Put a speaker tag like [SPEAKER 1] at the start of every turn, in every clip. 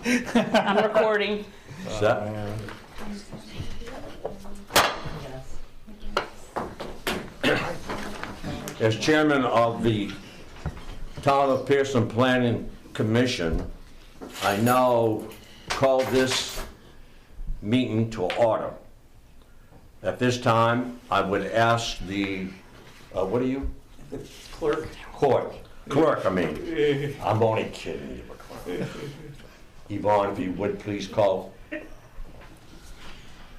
[SPEAKER 1] I'm recording.
[SPEAKER 2] Set. As chairman of the Town of Pierson Planning Commission, I now call this meeting to order. At this time, I would ask the, what are you?
[SPEAKER 3] Clerk.
[SPEAKER 2] Clerk, I mean. I'm only kidding you. Yvonne, if you would please call.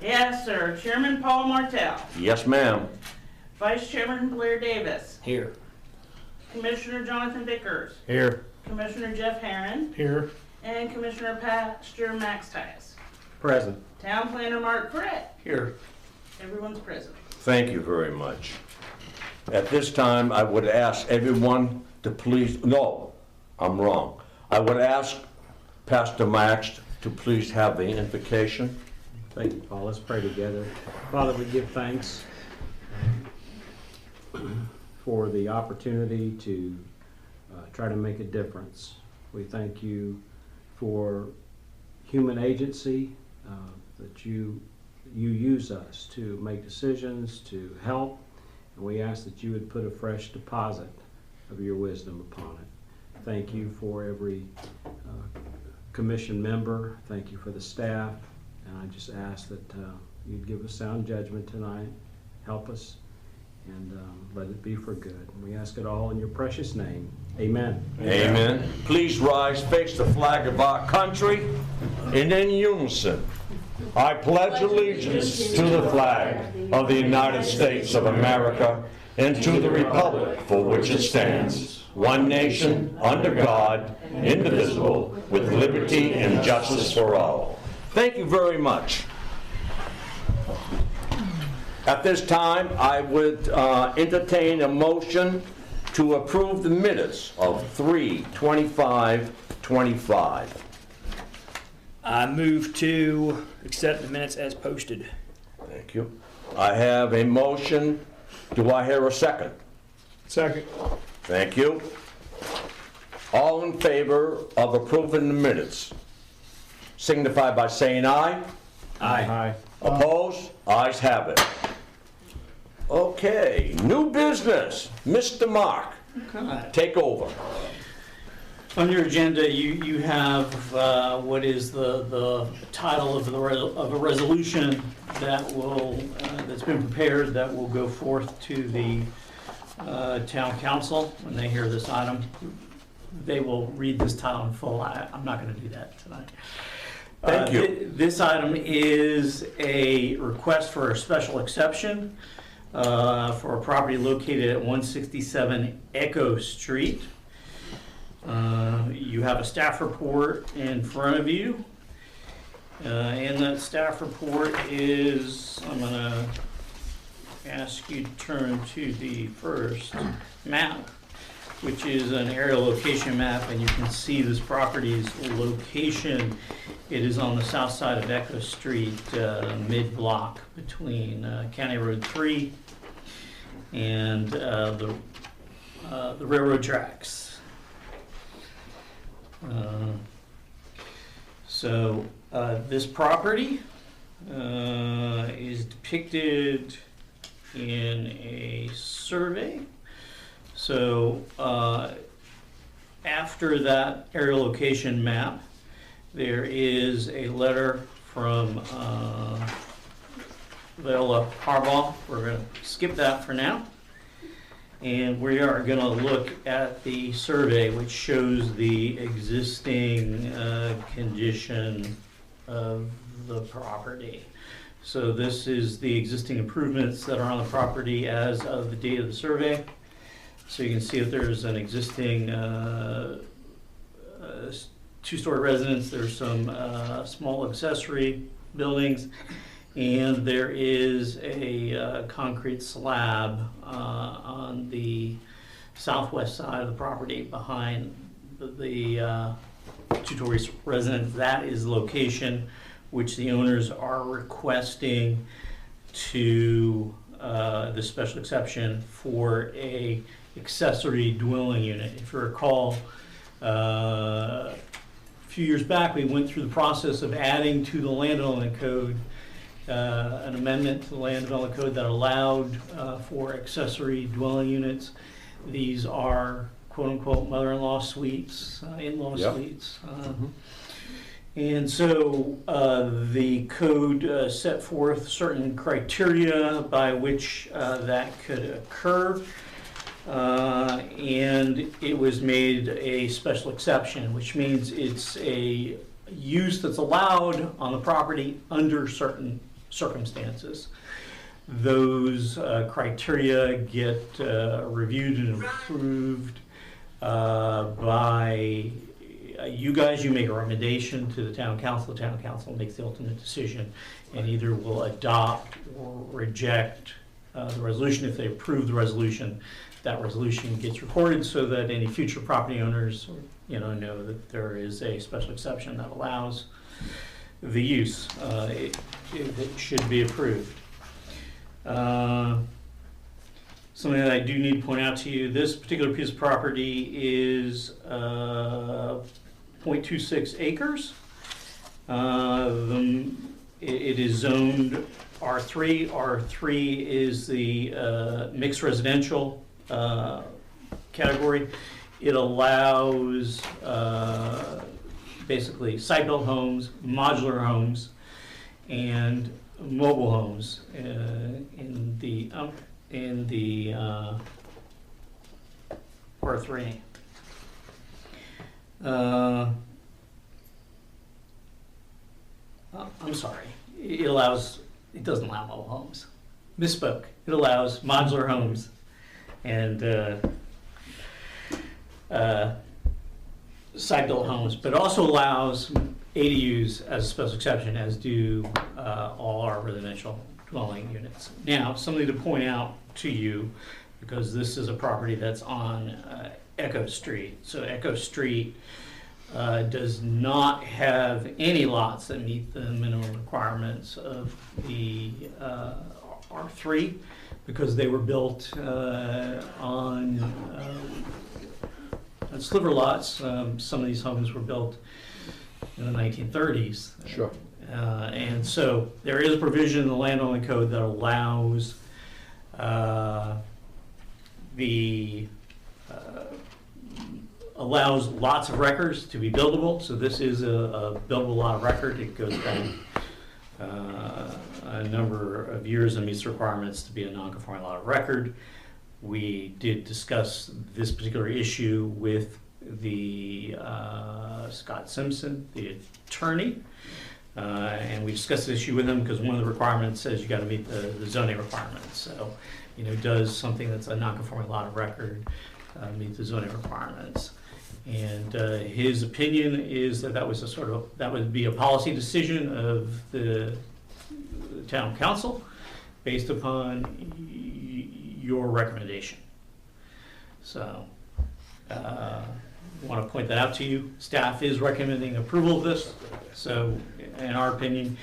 [SPEAKER 1] Yes, sir. Chairman Paul Martell.
[SPEAKER 2] Yes, ma'am.
[SPEAKER 1] Vice Chairman Blair Davis.
[SPEAKER 3] Here.
[SPEAKER 1] Commissioner Jonathan Vickers.
[SPEAKER 3] Here.
[SPEAKER 1] Commissioner Jeff Herron.
[SPEAKER 3] Here.
[SPEAKER 1] And Commissioner Pastor Max Tias.
[SPEAKER 3] Present.
[SPEAKER 1] Town Planner Mark Brett.
[SPEAKER 3] Here.
[SPEAKER 1] Everyone's present.
[SPEAKER 2] Thank you very much. At this time, I would ask everyone to please, no, I'm wrong. I would ask Pastor Max to please have the invocation.
[SPEAKER 4] Thank you, Paul. Let's pray together. Father, we give thanks for the opportunity to try to make a difference. We thank you for human agency, that you use us to make decisions, to help, and we ask that you would put a fresh deposit of your wisdom upon it. Thank you for every commission member. Thank you for the staff. And I just ask that you'd give us sound judgment tonight, help us, and let it be for good. And we ask it all in your precious name. Amen.
[SPEAKER 2] Amen. Please rise, face the flag of our country, and in unison, I pledge allegiance to the flag of the United States of America and to the republic for which it stands, one nation, under God, indivisible, with liberty and justice for all. Thank you very much. At this time, I would entertain a motion to approve the minutes of 3/25/25.
[SPEAKER 3] I move to accept the minutes as posted.
[SPEAKER 2] Thank you. I have a motion. Do I hear a second?
[SPEAKER 3] Second.
[SPEAKER 2] Thank you. All in favor of approving the minutes, signify by saying aye.
[SPEAKER 4] Aye.
[SPEAKER 2] Opposed? Ayes have it. Okay, new business. Mr. Mark, take over.
[SPEAKER 5] On your agenda, you have what is the title of a resolution that will that's been prepared that will go forth to the town council when they hear this item. They will read this title in full. I'm not going to do that tonight.
[SPEAKER 2] Thank you.
[SPEAKER 5] This item is a request for a special exception for a property located at 167 Echo Street. You have a staff report in front of you. And that staff report is, I'm going to ask you to turn to the first map, which is an aerial location map, and you can see this property's location. It is on the south side of Echo Street, mid-block between County Road 3 and the railroad tracks. So this property is depicted in a survey. So after that aerial location map, there is a letter from Viola Harbaugh. We're going to skip that for now. And we are going to look at the survey, which shows the existing condition of the property. So this is the existing improvements that are on the property as of the date of the survey. So you can see that there's an existing two-story residence. There's some small accessory buildings, and there is a concrete slab on the southwest side of the property behind the two-story residence. That is the location which the owners are requesting to the special exception for a accessory dwelling unit. If you recall, a few years back, we went through the process of adding to the land development code an amendment to the land development code that allowed for accessory dwelling units. These are quote-unquote mother-in-law suites, in-law
[SPEAKER 2] Yep.
[SPEAKER 5] suites. And so the code set forth certain criteria by which that could occur. And it was made a special exception, which means it's a use that's allowed on the property under certain circumstances. Those criteria get reviewed and approved by you guys. You make a recommendation to the town council. The town council makes the ultimate decision and either will adopt or reject the resolution. If they approve the resolution, that resolution gets recorded so that any future property owners, know that there is a special exception that allows the use. It should be approved. Something that I do need to point out to you, this particular piece of property is 0.26 acres. It is zoned R3. R3 is the mixed residential category. It allows basically site-built homes, modular homes, and mobile homes in the R3. I'm sorry. It doesn't allow mobile homes. Misspoke. It allows modular homes and site-built homes, but also allows ADUs as a special exception, as do all our residential dwelling units. Now, something to point out to you, because this is a property that's on Echo Street. So Echo Street does not have any lots that meet the minimum requirements of the R3, because they were built on sliver lots. Some of these homes were built in the 1930s.
[SPEAKER 2] Sure.
[SPEAKER 5] And so there is a provision in the landowning code that allows allows lots of records to be buildable. So this is a buildable lot of record. It goes back a number of years and meets the requirements to be a non-conforming lot of record. We did discuss this particular issue with the Scott Simpson, the attorney, and we discussed this issue with him because one of the requirements says you got to meet the zoning requirements. So, does something that's a non-conforming lot of record meet the zoning requirements? And his opinion is that that would be a policy decision of the town council based upon your recommendation. So, want to point that out to you. Staff is recommending approval of this. So, in our opinion,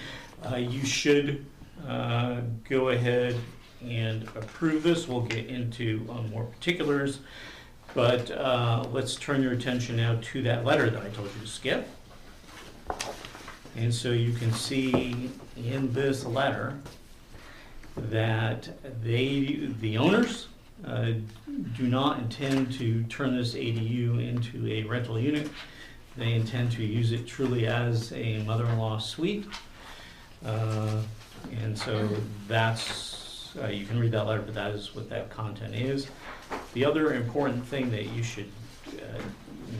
[SPEAKER 5] you should go ahead and approve this. We'll get into more particulars, but let's turn your attention now to that letter that I told you to skip. And so you can see in this letter that the owners do not intend to turn this ADU into a rental unit. They intend to use it truly as a mother-in-law suite. And so that's, you can read that letter, but that is what that content is. The other important thing that you should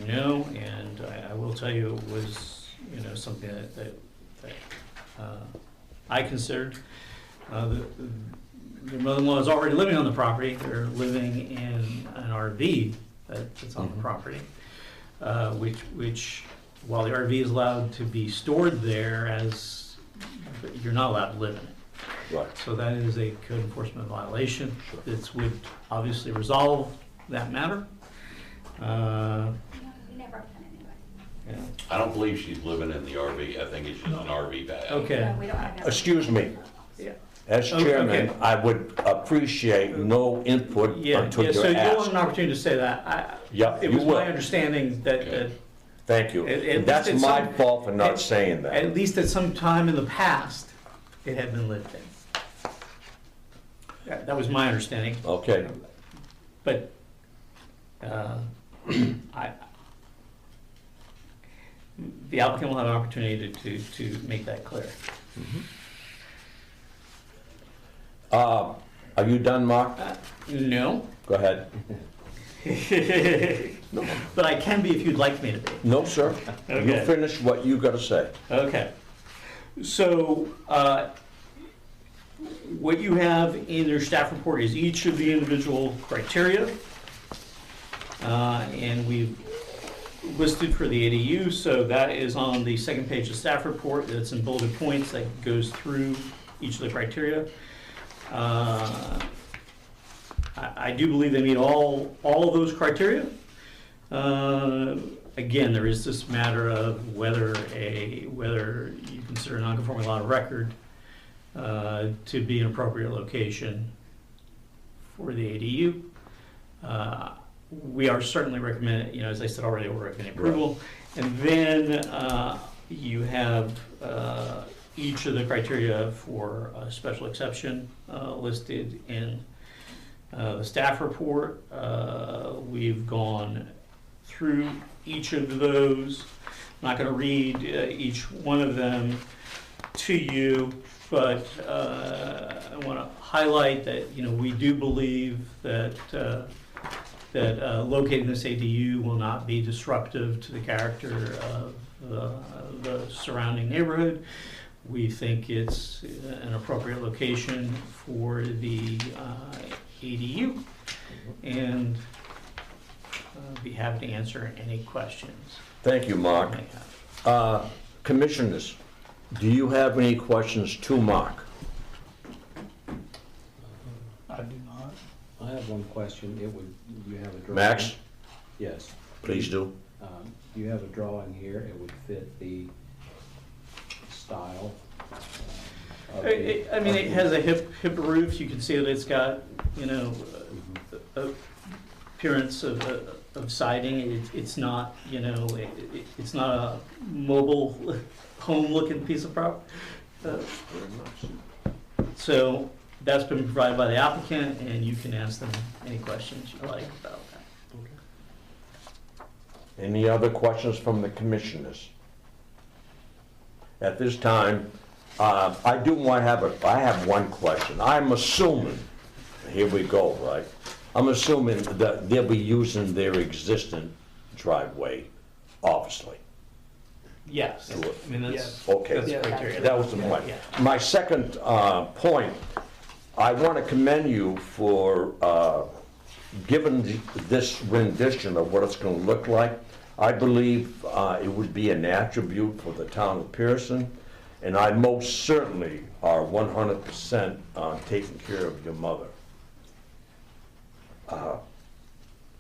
[SPEAKER 5] know, and I will tell you, was something that I considered. Your mother-in-law is already living on the property. They're living in an RV that's on the property, which while the RV is allowed to be stored there, you're not allowed to live in it.
[SPEAKER 2] Right.
[SPEAKER 5] So that is a code enforcement violation. This would obviously resolve that matter.
[SPEAKER 6] I don't believe she's living in the RV. I think it's just an RV bag.
[SPEAKER 5] Okay.
[SPEAKER 7] We don't have that.
[SPEAKER 2] Excuse me.
[SPEAKER 5] Yeah.
[SPEAKER 2] As
[SPEAKER 5] Okay.
[SPEAKER 2] chairman, I would appreciate no input
[SPEAKER 5] Yeah,
[SPEAKER 2] until
[SPEAKER 5] so
[SPEAKER 2] you're
[SPEAKER 5] you'll have
[SPEAKER 2] asked.
[SPEAKER 5] an opportunity to say that.
[SPEAKER 2] Yeah,
[SPEAKER 5] It
[SPEAKER 2] you
[SPEAKER 5] was
[SPEAKER 2] will.
[SPEAKER 5] my understanding that
[SPEAKER 2] Thank you.
[SPEAKER 5] At
[SPEAKER 2] That's
[SPEAKER 5] least
[SPEAKER 2] my
[SPEAKER 5] it's
[SPEAKER 2] fault for not saying that.
[SPEAKER 5] At least at some time in the past, it had been lived in. That was my understanding,
[SPEAKER 2] Okay,
[SPEAKER 5] but the applicant will have an opportunity to make that clear.
[SPEAKER 2] are you done, Mark?
[SPEAKER 5] No,
[SPEAKER 2] Go ahead.
[SPEAKER 5] but I can be if you'd like me to be.
[SPEAKER 2] No, sir. You
[SPEAKER 5] Okay.
[SPEAKER 2] finish what you gotta say.
[SPEAKER 5] Okay. So, what you have in your staff report is each of the individual criteria. And we've listed for the ADU, so that is on the second page of staff report. That's in bulleted points that goes through each of the criteria. I do believe they meet all of those criteria. Again, there is this matter of whether you consider a non-conforming lot of record to be an appropriate location for the ADU. We are certainly recommending, as I said already, we're recommending approval. And then you have each of the criteria for a special exception listed in the staff report. We've gone through each of those. I'm not going to read each one of them to you, but I want to highlight that we do believe that locating this ADU will not be disruptive to the character of the surrounding neighborhood. We think it's an appropriate location for the ADU, and be happy to answer any questions.
[SPEAKER 2] Thank you, Mark.
[SPEAKER 5] you may have.
[SPEAKER 2] Commissioners, do you have any questions to Mark?
[SPEAKER 7] I do not.
[SPEAKER 4] I have one question. You have a drawing?
[SPEAKER 2] Max,
[SPEAKER 4] Yes.
[SPEAKER 2] please do.
[SPEAKER 4] You have a drawing here. It would fit the style.
[SPEAKER 5] It has a hip roof. You can see that it's got, appearance of siding. It's not, it's not a mobile home-looking piece of property. So that's been provided by the applicant, and you can ask them any questions you like about that.
[SPEAKER 2] Any other questions from the commissioners? At this time, I have one question. I'm assuming, here we go, right? I'm assuming that they'll be using their existing driveway, obviously.
[SPEAKER 5] Yes, that's
[SPEAKER 2] Okay.
[SPEAKER 5] that's criteria.
[SPEAKER 2] That was the point.
[SPEAKER 5] Yeah.
[SPEAKER 2] My second point, I want to commend you for giving this rendition of what it's going to look like. I believe it would be an attribute for the town of Pierson, and I most certainly are 100% taking care of your mother.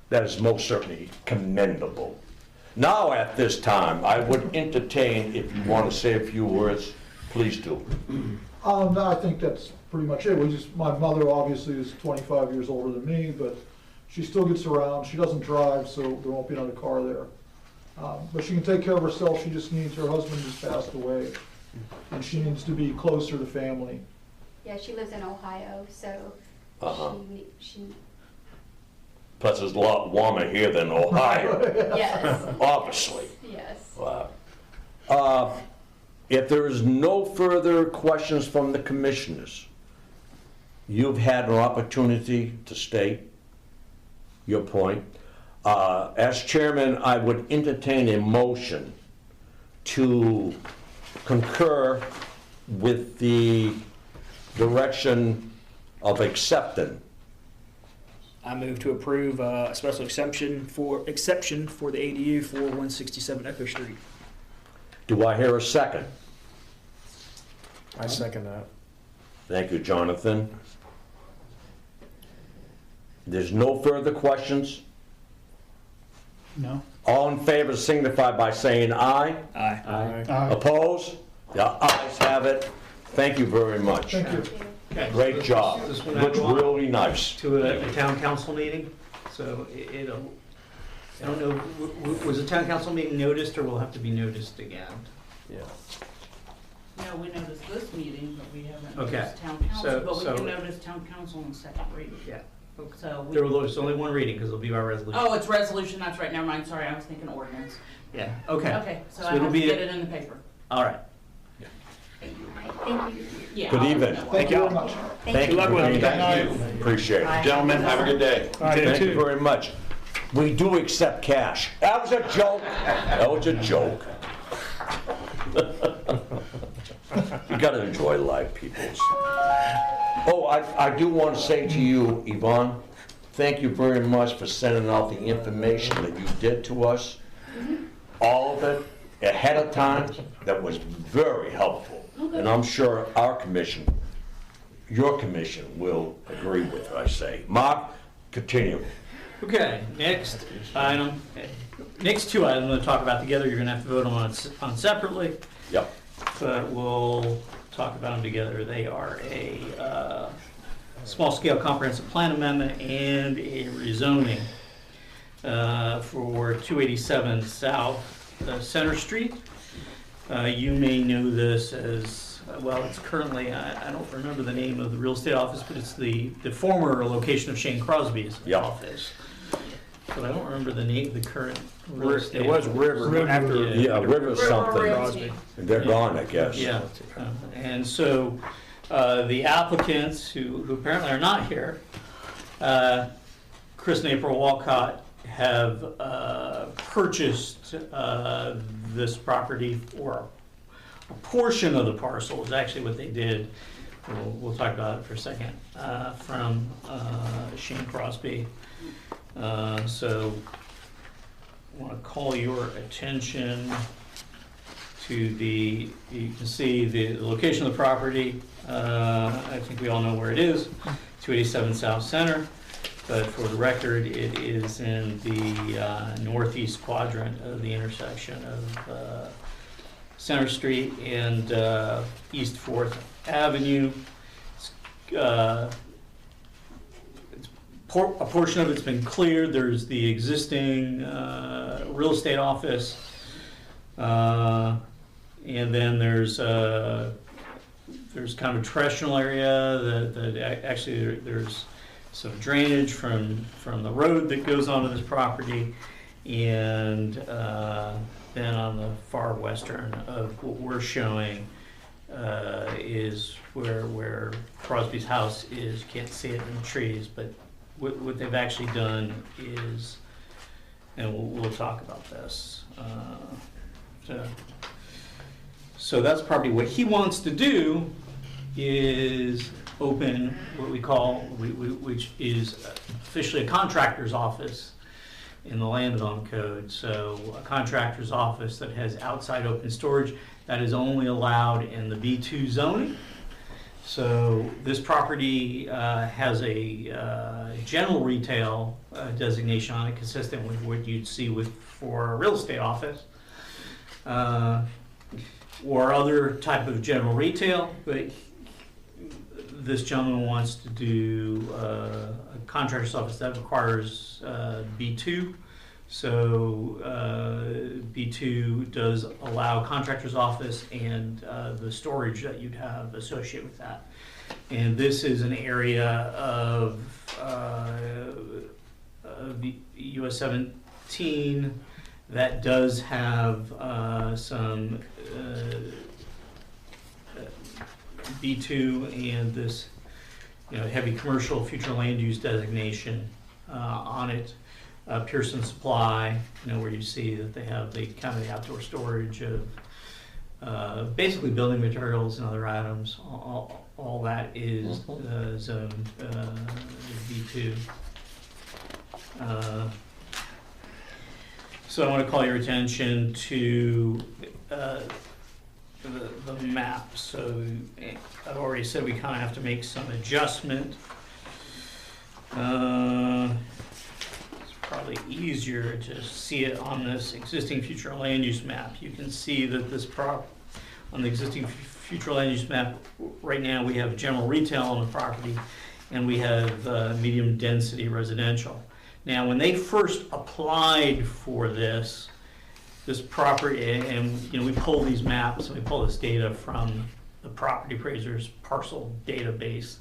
[SPEAKER 2] That is most certainly commendable. Now, at this time, I would entertain, if you want to say a few words, please do.
[SPEAKER 7] No, I think that's pretty much it. My mother obviously is 25 years older than me, but she still gets around. She doesn't drive, so there won't be another car there. But she can take care of herself. She just needs, her husband just passed away, and she needs to be closer to family.
[SPEAKER 8] Yeah, she lives in Ohio, so she
[SPEAKER 2] Plus, it's a lot warmer here than Ohio,
[SPEAKER 8] yes,
[SPEAKER 2] obviously.
[SPEAKER 8] yes.
[SPEAKER 2] Wow. If there is no further questions from the commissioners, you've had an opportunity to state your point. As chairman, I would entertain a motion to concur with the direction of accepting.
[SPEAKER 3] I move to approve a special exception for the ADU for 167 Echo Street.
[SPEAKER 2] Do I hear a second?
[SPEAKER 9] I second that.
[SPEAKER 2] Thank you, Jonathan. There's no further questions?
[SPEAKER 7] No?
[SPEAKER 2] All in favor signify by saying aye.
[SPEAKER 3] Aye.
[SPEAKER 2] Opposed? The ayes have it. Thank you very much.
[SPEAKER 7] Thank you.
[SPEAKER 5] Okay.
[SPEAKER 2] Great job.
[SPEAKER 5] This one
[SPEAKER 2] Looks
[SPEAKER 5] I want
[SPEAKER 2] really nice.
[SPEAKER 5] to a town council meeting, so it'll I don't know, was the town council meeting noticed or will have to be noticed again?
[SPEAKER 9] Yeah.
[SPEAKER 1] No, we noticed this meeting, but we haven't
[SPEAKER 5] Okay.
[SPEAKER 1] noticed town council, but we can notice town council in second reading.
[SPEAKER 5] Yeah.
[SPEAKER 1] So we.
[SPEAKER 5] There was only one reading because it'll be by resolution.
[SPEAKER 1] Oh, it's resolution, that's right, never mind, sorry, I was thinking ordinance.
[SPEAKER 5] Yeah, okay.
[SPEAKER 1] Okay, so
[SPEAKER 5] So
[SPEAKER 1] I
[SPEAKER 5] it'll
[SPEAKER 1] have to
[SPEAKER 5] be-
[SPEAKER 1] get it in the paper.
[SPEAKER 5] All right.
[SPEAKER 8] Thank you.
[SPEAKER 1] Yeah.
[SPEAKER 2] Good
[SPEAKER 1] I'll let
[SPEAKER 2] evening.
[SPEAKER 1] you know.
[SPEAKER 7] Thank you very much.
[SPEAKER 2] Thank you
[SPEAKER 3] luck
[SPEAKER 2] for
[SPEAKER 3] with it.
[SPEAKER 2] being
[SPEAKER 3] Good
[SPEAKER 2] here. Appreciate
[SPEAKER 1] Bye.
[SPEAKER 2] it.
[SPEAKER 6] Gentlemen, have a good day.
[SPEAKER 2] Thank you very much. We do accept cash. That was a joke. That was a joke. You gotta enjoy life, peoples. Oh, I do want to say to you, Yvonne, thank you very much for sending out the information that you did to us. All of it ahead of time. That was very helpful. And I'm sure our commission, your commission, will agree with it, I say. Mark, continue.
[SPEAKER 5] Okay, next item, next two items I'm going to talk about together. You're going to have to vote on separately,
[SPEAKER 2] Yep.
[SPEAKER 5] but we'll talk about them together. They are a small-scale comprehensive plan amendment and a rezoning for 287 South Center Street. You may know this as, well, it's currently, I don't remember the name of the real estate office, but it's the former location of Shane Crosby's
[SPEAKER 2] Yep.
[SPEAKER 5] office. But I don't remember the name, the current real estate.
[SPEAKER 9] It was River after.
[SPEAKER 2] Yeah, River something.
[SPEAKER 1] Realty.
[SPEAKER 2] They're gone, I guess.
[SPEAKER 5] Yeah, and so the applicants, who apparently are not here, Chris and April Walcott, have purchased this property, or a portion of the parcel is actually what they did. We'll talk about it for a second, from Shane Crosby. So I want to call your attention to you can see the location of the property. I think we all know where it is, 287 South Center. But for the record, it is in the northeast quadrant of the intersection of Center Street and East 4th Avenue. A portion of it's been cleared. There's the existing real estate office, and then there's kind of a terrestrial area that actually there's some drainage from the road that goes onto this property, and then on the far western of what we're showing is where Crosby's house is. You can't see it in the trees, but what they've actually done is, and we'll talk about this. So that's probably what he wants to do, is open what we call, which is officially a contractor's office in the land development code. So a contractor's office that has outside open storage, that is only allowed in the B2 zoning. So this property has a general retail designation on it, consistent with what you'd see for a real estate office, or other type of general retail. But this gentleman wants to do a contractor's office that requires B2. So B2 does allow contractor's office and the storage that you'd have associated with that. And this is an area of US 17 that does have some B2 and this, heavy commercial future land use designation on it. Pierson Supply, where you see that they have the kind of the outdoor storage of basically building materials and other items. All that is zoned B2. So I want to call your attention to the map. So I've already said we kind of have to make some adjustment. It's probably easier to see it on this existing future land use map. You can see that on the existing future land use map, right now we have general retail on the property, and we have medium density residential. Now, when they first applied for this property, and we pull these maps and we pull this data from the property appraiser's parcel database,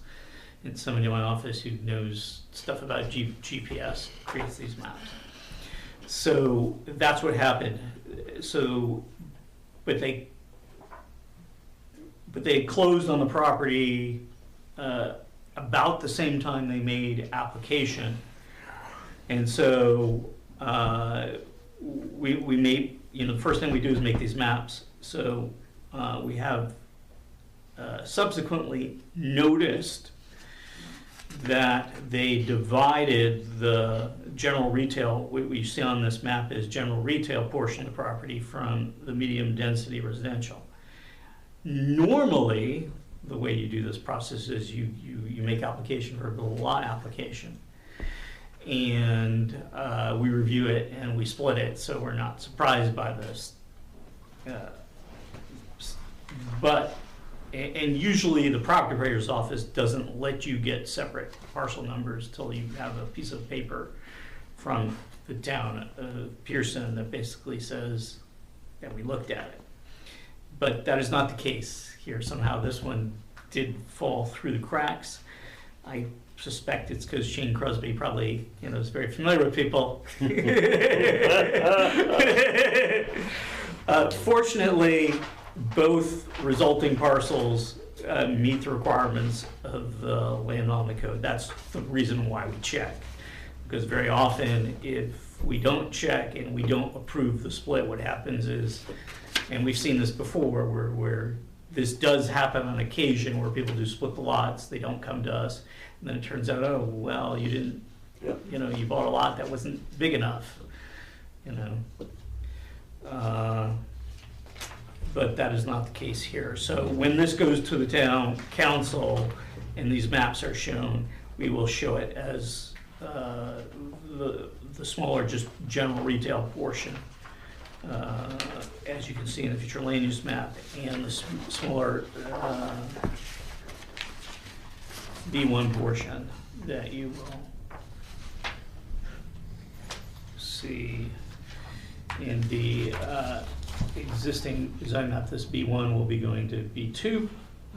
[SPEAKER 5] and somebody in my office who knows stuff about GPS creates these maps. So that's what happened. So, but they closed on the property about the same time they made application. And so we made, the first thing we do is make these maps. So we have subsequently noticed that they divided the general retail, what you see on this map is general retail portion of the property from the medium density residential. Normally, the way you do this process is you make application for a lot application. And we review it and we split it, so we're not surprised by this. And usually the property appraiser's office doesn't let you get separate parcel numbers till you have a piece of paper from the town of Pierson that basically says that we looked at it. But that is not the case here. Somehow this one did fall through the cracks. I suspect it's because Shane Crosby probably, is very familiar with people. Fortunately, both resulting parcels meet the requirements of the land development code. That's the reason why we check. Because very often, if we don't check and we don't approve the split, what happens is, and we've seen this before, where this does happen on occasion, where people do split the lots, they don't come to us, and then it turns out, oh, well, you didn't, you bought a lot that wasn't big enough, But that is not the case here. So when this goes to the town council and these maps are shown, we will show it as the smaller, just general retail portion, as you can see in the future land use map, and the smaller B1 portion that you will see in the existing design map. This B1 will be going to B2,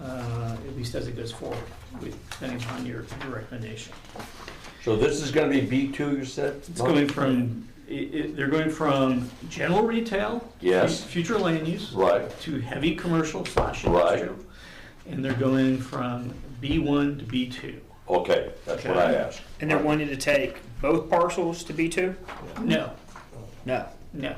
[SPEAKER 5] at least as it goes forward, depending upon your recommendation.
[SPEAKER 2] So this is gonna be B2, you said?
[SPEAKER 5] It's going from, they're going from general retail,
[SPEAKER 2] Yes.
[SPEAKER 5] future land use,
[SPEAKER 2] Right.
[SPEAKER 5] to heavy commercial / industrial, and they're going from B1 to B2.
[SPEAKER 2] Okay, that's what I asked.
[SPEAKER 3] And they're wanting to take both parcels to B2?
[SPEAKER 5] No,
[SPEAKER 3] No.
[SPEAKER 5] no.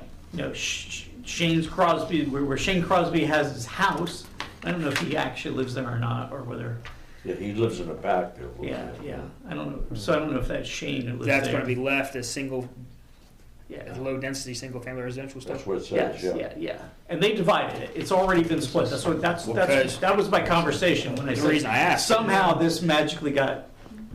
[SPEAKER 5] Shane's Crosby, where Shane Crosby has his house, I don't know if he actually lives there or not, or whether,
[SPEAKER 2] Yeah, he lives in the back there.
[SPEAKER 5] yeah, I don't know. So I don't know if that's Shane who lives there.
[SPEAKER 3] That's going to be left as
[SPEAKER 5] Yeah.
[SPEAKER 3] low density, single family residential stuff?
[SPEAKER 2] That's what it says,
[SPEAKER 5] Yes, yeah. And they divided it. It's already been split. That was my conversation when I
[SPEAKER 3] The
[SPEAKER 5] said,
[SPEAKER 3] reason I asked.
[SPEAKER 5] somehow this magically got,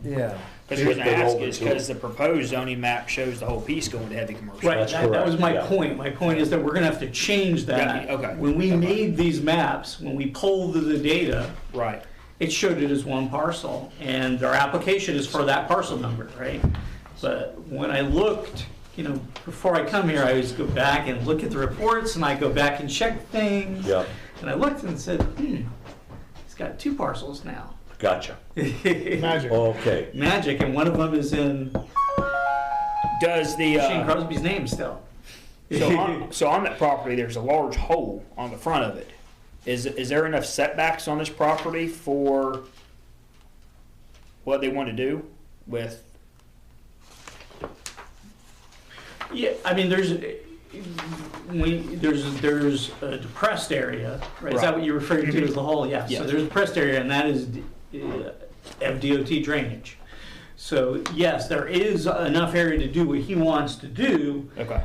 [SPEAKER 4] Yeah.
[SPEAKER 3] Because the reason I ask is because the proposed zoning map shows the whole piece going to heavy commercial.
[SPEAKER 5] right,
[SPEAKER 2] That's
[SPEAKER 5] that was my
[SPEAKER 2] correct, yeah.
[SPEAKER 5] point. My point is that we're gonna have to change that.
[SPEAKER 3] Yeah, okay.
[SPEAKER 5] When we made these maps, when we pulled the data,
[SPEAKER 3] Right.
[SPEAKER 5] it showed it as one parcel, and our application is for that parcel number, right? But when I looked, before I come here, I always go back and look at the reports, and I go back and check things.
[SPEAKER 2] Yeah,
[SPEAKER 5] And I looked and said, he's got two parcels now.
[SPEAKER 2] gotcha.
[SPEAKER 3] Magic.
[SPEAKER 2] Okay.
[SPEAKER 5] Magic, and one of them is in
[SPEAKER 3] Does the
[SPEAKER 5] Shane Crosby's name still.
[SPEAKER 3] so on that property, there's a large hole on the front of it. Is there enough setbacks on this property for what they want to do with?
[SPEAKER 5] Yeah, I mean, there's a depressed area, right? Is that what you're referring to as the hole? Yeah.
[SPEAKER 3] Yes.
[SPEAKER 5] So there's a depressed area, and that is FDOT drainage. So yes, there is enough area to do what he wants to do,
[SPEAKER 3] Okay.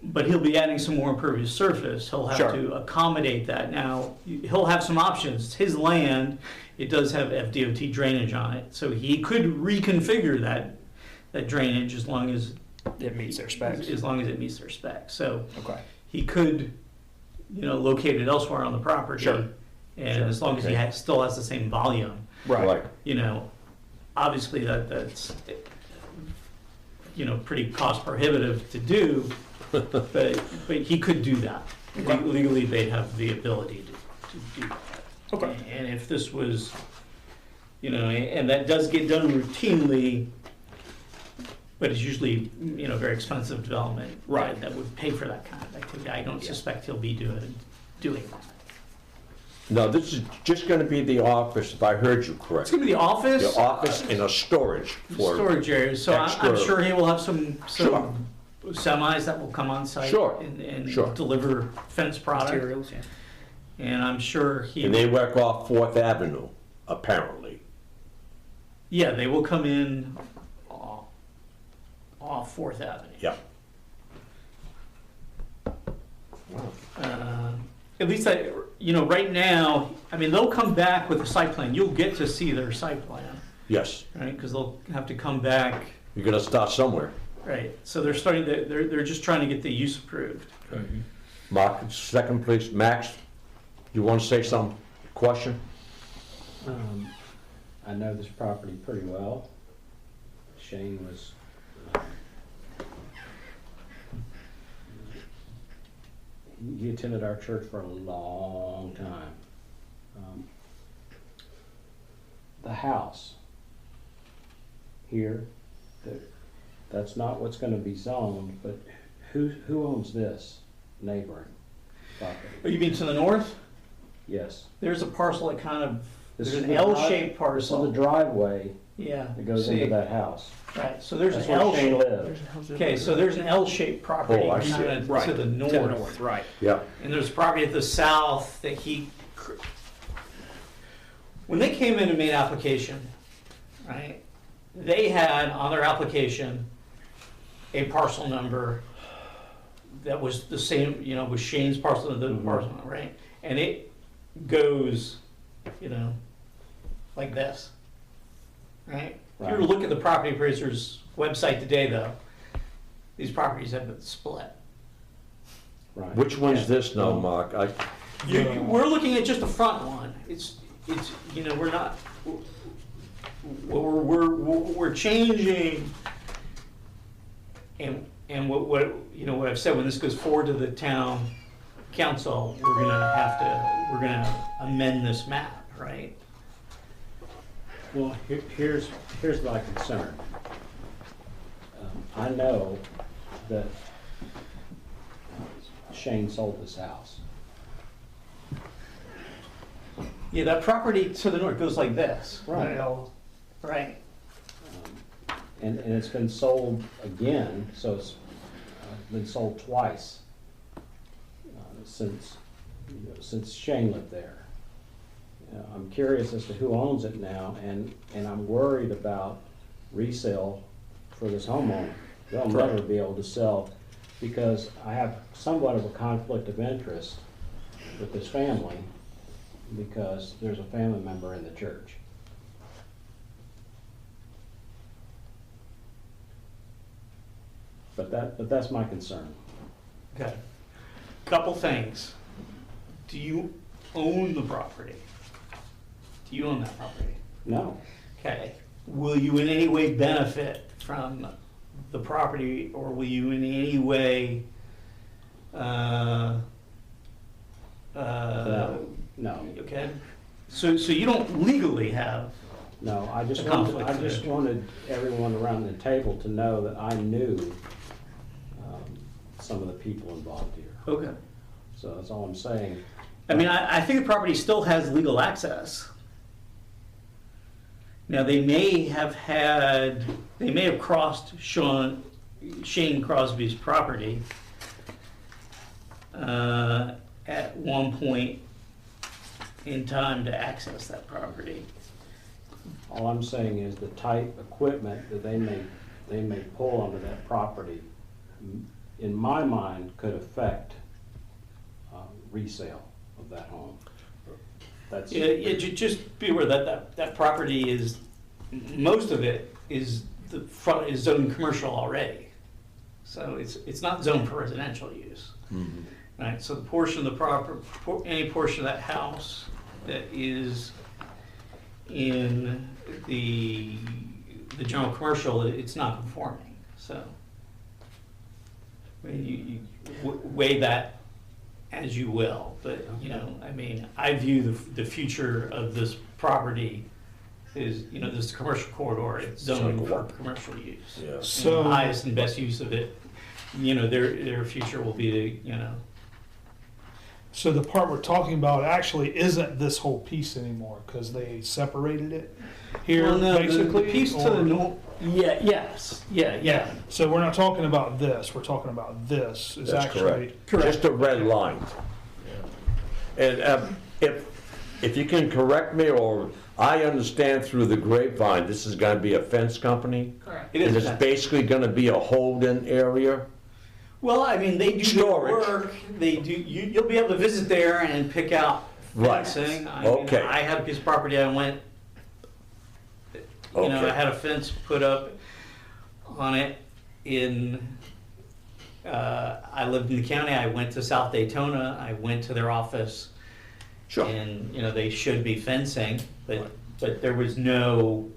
[SPEAKER 5] but he'll be adding some more impervious surface. He'll have
[SPEAKER 3] Sure.
[SPEAKER 5] to accommodate that. Now, he'll have some options. It's his land. It does have FDOT drainage on it, so he could reconfigure that drainage as long as
[SPEAKER 3] It meets their specs.
[SPEAKER 5] as long as it meets their specs. So
[SPEAKER 3] Okay.
[SPEAKER 5] he could, locate it elsewhere on the property.
[SPEAKER 3] Sure.
[SPEAKER 5] And
[SPEAKER 3] Sure.
[SPEAKER 5] as long as he still has the same volume,
[SPEAKER 3] Right.
[SPEAKER 5] obviously that's, pretty cost prohibitive to do, but he could do that. Legally, they'd have the ability to do that.
[SPEAKER 3] Okay.
[SPEAKER 5] And if this was, and that does get done routinely, but it's usually, very expensive development.
[SPEAKER 3] Right.
[SPEAKER 5] That would pay for that kind of activity. I don't suspect he'll be doing that.
[SPEAKER 2] No, this is just gonna be the office, if I heard you
[SPEAKER 5] It's
[SPEAKER 2] correct.
[SPEAKER 5] gonna be the office.
[SPEAKER 2] The office in a storage for.
[SPEAKER 5] Storage area, so I'm
[SPEAKER 2] extra-
[SPEAKER 5] sure he will have some
[SPEAKER 2] Sure.
[SPEAKER 5] semis that will come on site.
[SPEAKER 2] Sure,
[SPEAKER 5] And
[SPEAKER 2] sure.
[SPEAKER 5] deliver fence product.
[SPEAKER 3] Materials, yeah.
[SPEAKER 5] And I'm sure he.
[SPEAKER 2] And they work off Fourth Avenue, apparently.
[SPEAKER 5] Yeah, they will come in off Fourth Avenue.
[SPEAKER 2] Yeah.
[SPEAKER 5] At least right now, they'll come back with a site plan. You'll get to see their site plan,
[SPEAKER 2] Yes,
[SPEAKER 5] right? Because they'll have to come back,
[SPEAKER 2] you're gonna start somewhere.
[SPEAKER 5] right? So they're just trying to get the use approved.
[SPEAKER 2] Mark, second please. Max, you wanna say some question?
[SPEAKER 4] I know this property pretty well. Shane was, he attended our church for a long time. The house here, that's not what's gonna be zoned, but who owns this neighboring property?
[SPEAKER 5] Oh, you mean to the north?
[SPEAKER 4] Yes.
[SPEAKER 5] There's a parcel that kind of,
[SPEAKER 4] This
[SPEAKER 5] there's
[SPEAKER 4] is
[SPEAKER 5] an
[SPEAKER 4] the
[SPEAKER 5] L-shaped
[SPEAKER 4] This is the
[SPEAKER 5] parcel.
[SPEAKER 4] driveway
[SPEAKER 5] Yeah.
[SPEAKER 4] that goes
[SPEAKER 5] see?
[SPEAKER 4] into that house.
[SPEAKER 5] Right, so there's
[SPEAKER 4] That's
[SPEAKER 5] an
[SPEAKER 4] where Shane
[SPEAKER 5] L-shaped.
[SPEAKER 4] lived.
[SPEAKER 5] Okay, so there's an L-shaped property
[SPEAKER 2] Oh, I see.
[SPEAKER 5] kind of
[SPEAKER 3] Right.
[SPEAKER 5] to the
[SPEAKER 3] To
[SPEAKER 5] north.
[SPEAKER 3] the north, right.
[SPEAKER 2] Yeah.
[SPEAKER 5] And there's property at the south that when they came in and made application, right, they had on their application a parcel number that was the same, with Shane's parcel, the parcel, number, right? And it goes, like this, right? If you were to look at the property appraiser's website today, though, these properties have been split.
[SPEAKER 4] Right.
[SPEAKER 2] Which one's this now, Mark?
[SPEAKER 5] We're looking at just the front one. It's we're not, we're changing, and what I've said, when this goes forward to the town council, we're gonna amend this map, right?
[SPEAKER 4] Well, here's my concern. I know that Shane sold this house.
[SPEAKER 5] Yeah, that property to the north goes like this.
[SPEAKER 4] Right.
[SPEAKER 5] Right.
[SPEAKER 4] And it's been sold again, so it's been sold twice since Shane lived there. I'm curious as to who owns it now, and I'm worried about resale for this homeowner. They'll never be able to sell, because I have somewhat of a conflict of interest with this family, because there's a family member in the church. But that's my concern.
[SPEAKER 5] Okay. Couple things. Do you own the property? Do you own that property?
[SPEAKER 4] No,
[SPEAKER 5] Okay. Will you in any way benefit from the property, or will you in any way,
[SPEAKER 4] no.
[SPEAKER 5] okay? So you don't legally have,
[SPEAKER 4] No, I just
[SPEAKER 5] A conflict
[SPEAKER 4] wanted, I just
[SPEAKER 5] there.
[SPEAKER 4] wanted everyone around the table to know that I knew some of the people involved here.
[SPEAKER 5] okay.
[SPEAKER 4] So that's all I'm saying.
[SPEAKER 5] I think the property still has legal access. Now, they may have crossed Shane Crosby's property at one point in time to access that property.
[SPEAKER 4] All I'm saying is the type equipment that they may pull onto that property, in my mind, could affect resale of that home. That's,
[SPEAKER 5] Just be aware that property is, most of it is, the front is zoned commercial already. So it's not zoned for residential use. Right, so the portion of the any portion of that house that is in the general commercial, it's not conforming. so. I mean, you weigh that as you will, but, you know, I mean, I view the future of this property is, you know, this commercial corridor, it's zoned for commercial use.
[SPEAKER 2] Yeah.
[SPEAKER 5] And
[SPEAKER 10] So-
[SPEAKER 5] the highest and best use of it, you know, their future will be to, you know,
[SPEAKER 10] So the part we're talking about actually isn't this whole piece anymore, because they separated it here,
[SPEAKER 5] well, no,
[SPEAKER 10] basically?
[SPEAKER 5] the piece to the
[SPEAKER 10] or-
[SPEAKER 5] north, yeah.
[SPEAKER 10] So we're not talking about this, we're talking about this is
[SPEAKER 2] That's
[SPEAKER 10] actually.
[SPEAKER 2] correct. Just a red line. And if you can correct me, or I understand through the grapevine, this is gonna be a fence company?
[SPEAKER 1] Correct.
[SPEAKER 5] It
[SPEAKER 2] And
[SPEAKER 5] is.
[SPEAKER 2] it's basically gonna be a hold-in area?
[SPEAKER 5] Well, I mean, they do their
[SPEAKER 2] Storage.
[SPEAKER 5] work. They do. You'll be able to visit there and pick out
[SPEAKER 2] Right.
[SPEAKER 5] fencing. I
[SPEAKER 2] Okay.
[SPEAKER 5] mean, I had a piece of property. I went. You know,
[SPEAKER 2] Okay.
[SPEAKER 5] I had a fence put up on it. I lived in the county. I went to South Daytona. I went to their office,
[SPEAKER 2] Sure.
[SPEAKER 5] and you know they should be fencing, but there was no.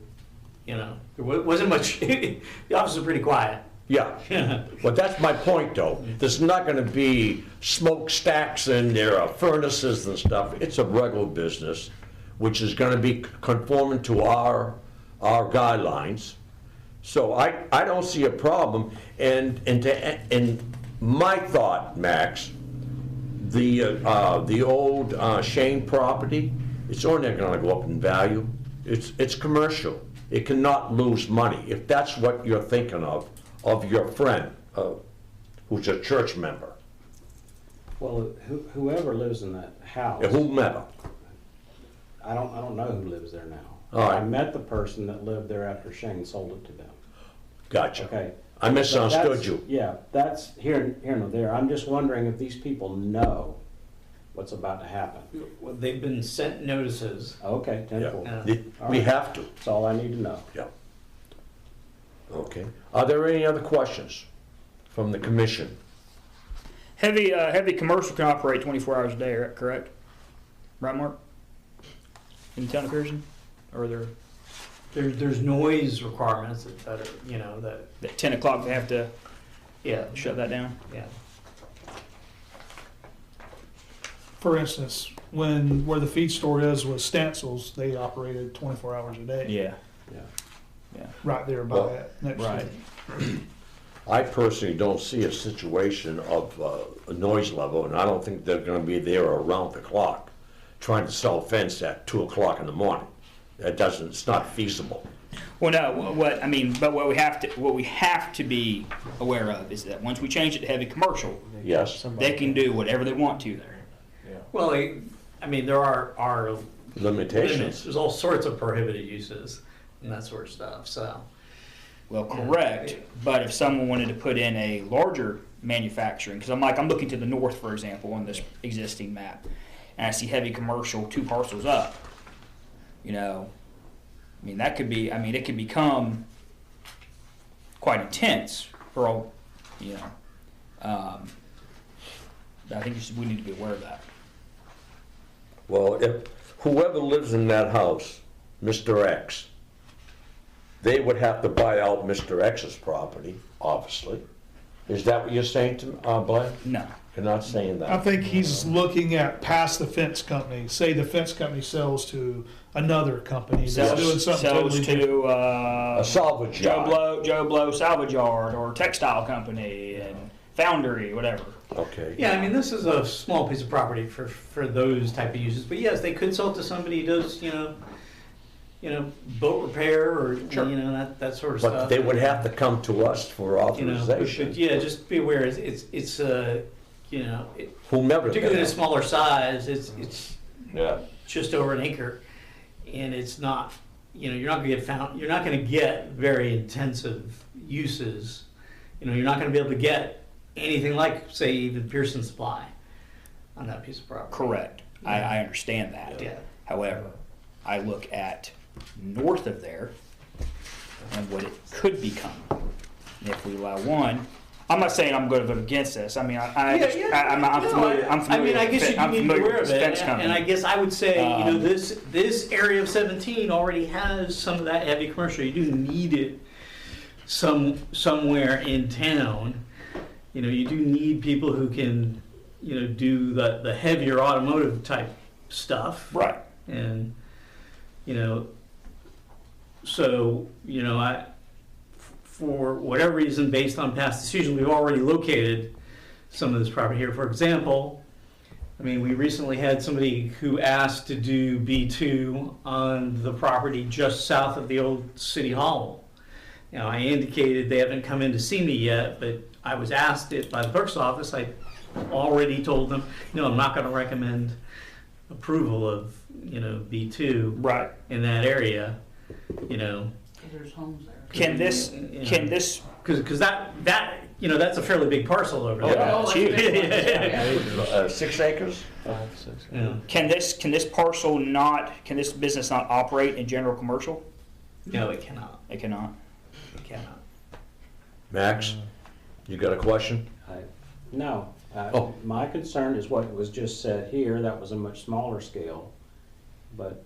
[SPEAKER 5] You know, there wasn't much. The office was pretty quiet.
[SPEAKER 2] Yeah, but that's my point though. There's not gonna be smokestacks and there are furnaces and stuff. It's a regular business, which is gonna be conforming to our guidelines. So I don't see a problem. And my thought, Max, the old Shane property, it's only gonna go up in value. It's commercial. It cannot lose money. If that's what you're thinking of your friend, who's a church member,
[SPEAKER 4] Well, whoever lives in that house,
[SPEAKER 2] whomever.
[SPEAKER 4] I don't know who lives there now.
[SPEAKER 2] All right.
[SPEAKER 4] I met the person that lived there after Shane sold it to them.
[SPEAKER 2] Gotcha.
[SPEAKER 4] Okay.
[SPEAKER 2] I misunderstood
[SPEAKER 4] That's-
[SPEAKER 2] you.
[SPEAKER 4] Yeah, that's here nor there. I'm just wondering if these people know what's about to happen.
[SPEAKER 5] Well, they've been sent notices.
[SPEAKER 4] Okay, 10-4.
[SPEAKER 2] Yeah. We have to.
[SPEAKER 4] That's all I need to know.
[SPEAKER 2] Yeah. Okay. Are there any other questions from the commission?
[SPEAKER 3] Heavy commercial can operate 24 hours a day, correct? Right, Mark? In the town of Pierson? Or they're
[SPEAKER 5] There's noise requirements that are, you know, that,
[SPEAKER 3] at 10 o'clock they have to
[SPEAKER 5] yeah,
[SPEAKER 3] shut that down?
[SPEAKER 5] yeah.
[SPEAKER 10] For instance, where the feed store is with stencils, they operated 24 hours a day.
[SPEAKER 3] Yeah.
[SPEAKER 10] Right there by
[SPEAKER 2] Well,
[SPEAKER 10] that next
[SPEAKER 3] right.
[SPEAKER 10] to it.
[SPEAKER 2] I personally don't see a situation of a noise level, and I don't think they're gonna be there around the clock trying to sell fence at 2 o'clock in the morning. It's not feasible.
[SPEAKER 3] Well, no. What we have to be aware of is that once we change it to heavy commercial,
[SPEAKER 2] Yes,
[SPEAKER 3] they can do whatever they want to there.
[SPEAKER 5] Well, I mean, there are limits.
[SPEAKER 2] limitations.
[SPEAKER 5] There's all sorts of prohibited uses and that sort of stuff, so.
[SPEAKER 3] Well, correct. But if someone wanted to put in a larger manufacturing, because I'm looking to the north, for example, on this existing map, and I see heavy commercial 2 parcels up. You know, I mean that could be. I mean it could become quite intense for all. You know, I think we need to be aware of that.
[SPEAKER 2] Well, if whoever lives in that house, Mr. X, they would have to buy out Mr. X's property, obviously. Is that what you're saying to, Blaine?
[SPEAKER 3] No.
[SPEAKER 2] You're not saying
[SPEAKER 10] I
[SPEAKER 2] that?
[SPEAKER 10] think he's looking at past the fence company. Say the fence company sells to another company that's doing something
[SPEAKER 3] Sells
[SPEAKER 10] totally different.
[SPEAKER 3] to
[SPEAKER 2] A salvage yard.
[SPEAKER 3] Joe Blow Salvage Yard or textile company and foundry, whatever.
[SPEAKER 2] Okay.
[SPEAKER 5] Yeah, I mean, this is a small piece of property for those type of uses, but yes, they could sell to somebody who does, you know, boat repair or,
[SPEAKER 2] Sure.
[SPEAKER 5] you know, that sort of stuff.
[SPEAKER 2] But they would have to come to us for
[SPEAKER 5] You know,
[SPEAKER 2] authorization.
[SPEAKER 5] but yeah, just be aware, it's you know,
[SPEAKER 2] Whomever.
[SPEAKER 5] particularly in a
[SPEAKER 2] they are.
[SPEAKER 5] smaller size, it's
[SPEAKER 2] Yeah.
[SPEAKER 5] just over an acre, and it's not, you know, you're not gonna get very intensive uses. You know, you're not gonna be able to get anything like, say, even Pierson Supply on that piece of property.
[SPEAKER 3] Correct. I understand that.
[SPEAKER 5] Yeah.
[SPEAKER 3] However, I look at north of there and what it could become. And if we allow one, I'm not saying I'm going to vote against this. I mean, I'm familiar.
[SPEAKER 5] I mean, I guess you need to be aware of it,
[SPEAKER 3] Fence
[SPEAKER 5] and
[SPEAKER 3] company.
[SPEAKER 5] I guess I would say, you know,
[SPEAKER 3] Um,
[SPEAKER 5] this area of 17 already has some of that heavy commercial. You do need it somewhere in town, you know, you do need people who can, you know, do the heavier automotive type stuff.
[SPEAKER 3] Right.
[SPEAKER 5] And, you know, so, you know, for whatever reason, based on past decisions, we've already located some of this property here. For example, I mean, we recently had somebody who asked to do B2 on the property just south of the old City Hall. Now, I indicated they haven't come in to see me yet, but I was asked it by the clerk's office. I already told them, no, I'm not going to recommend approval of, you know, B2
[SPEAKER 3] Right.
[SPEAKER 5] in that area, you know.
[SPEAKER 1] 'Cause there's homes there.
[SPEAKER 3] Can this,
[SPEAKER 5] Because that, you know, that's a fairly big parcel over there.
[SPEAKER 2] Yeah.
[SPEAKER 1] Oh, it's
[SPEAKER 2] 6 acres?
[SPEAKER 5] Yeah.
[SPEAKER 3] can this business not operate in general commercial?
[SPEAKER 5] No, it cannot.
[SPEAKER 3] It cannot.
[SPEAKER 5] It cannot.
[SPEAKER 2] Max, you got a question?
[SPEAKER 4] No.
[SPEAKER 2] Oh.
[SPEAKER 4] My concern is what was just said here, that was a much smaller scale, but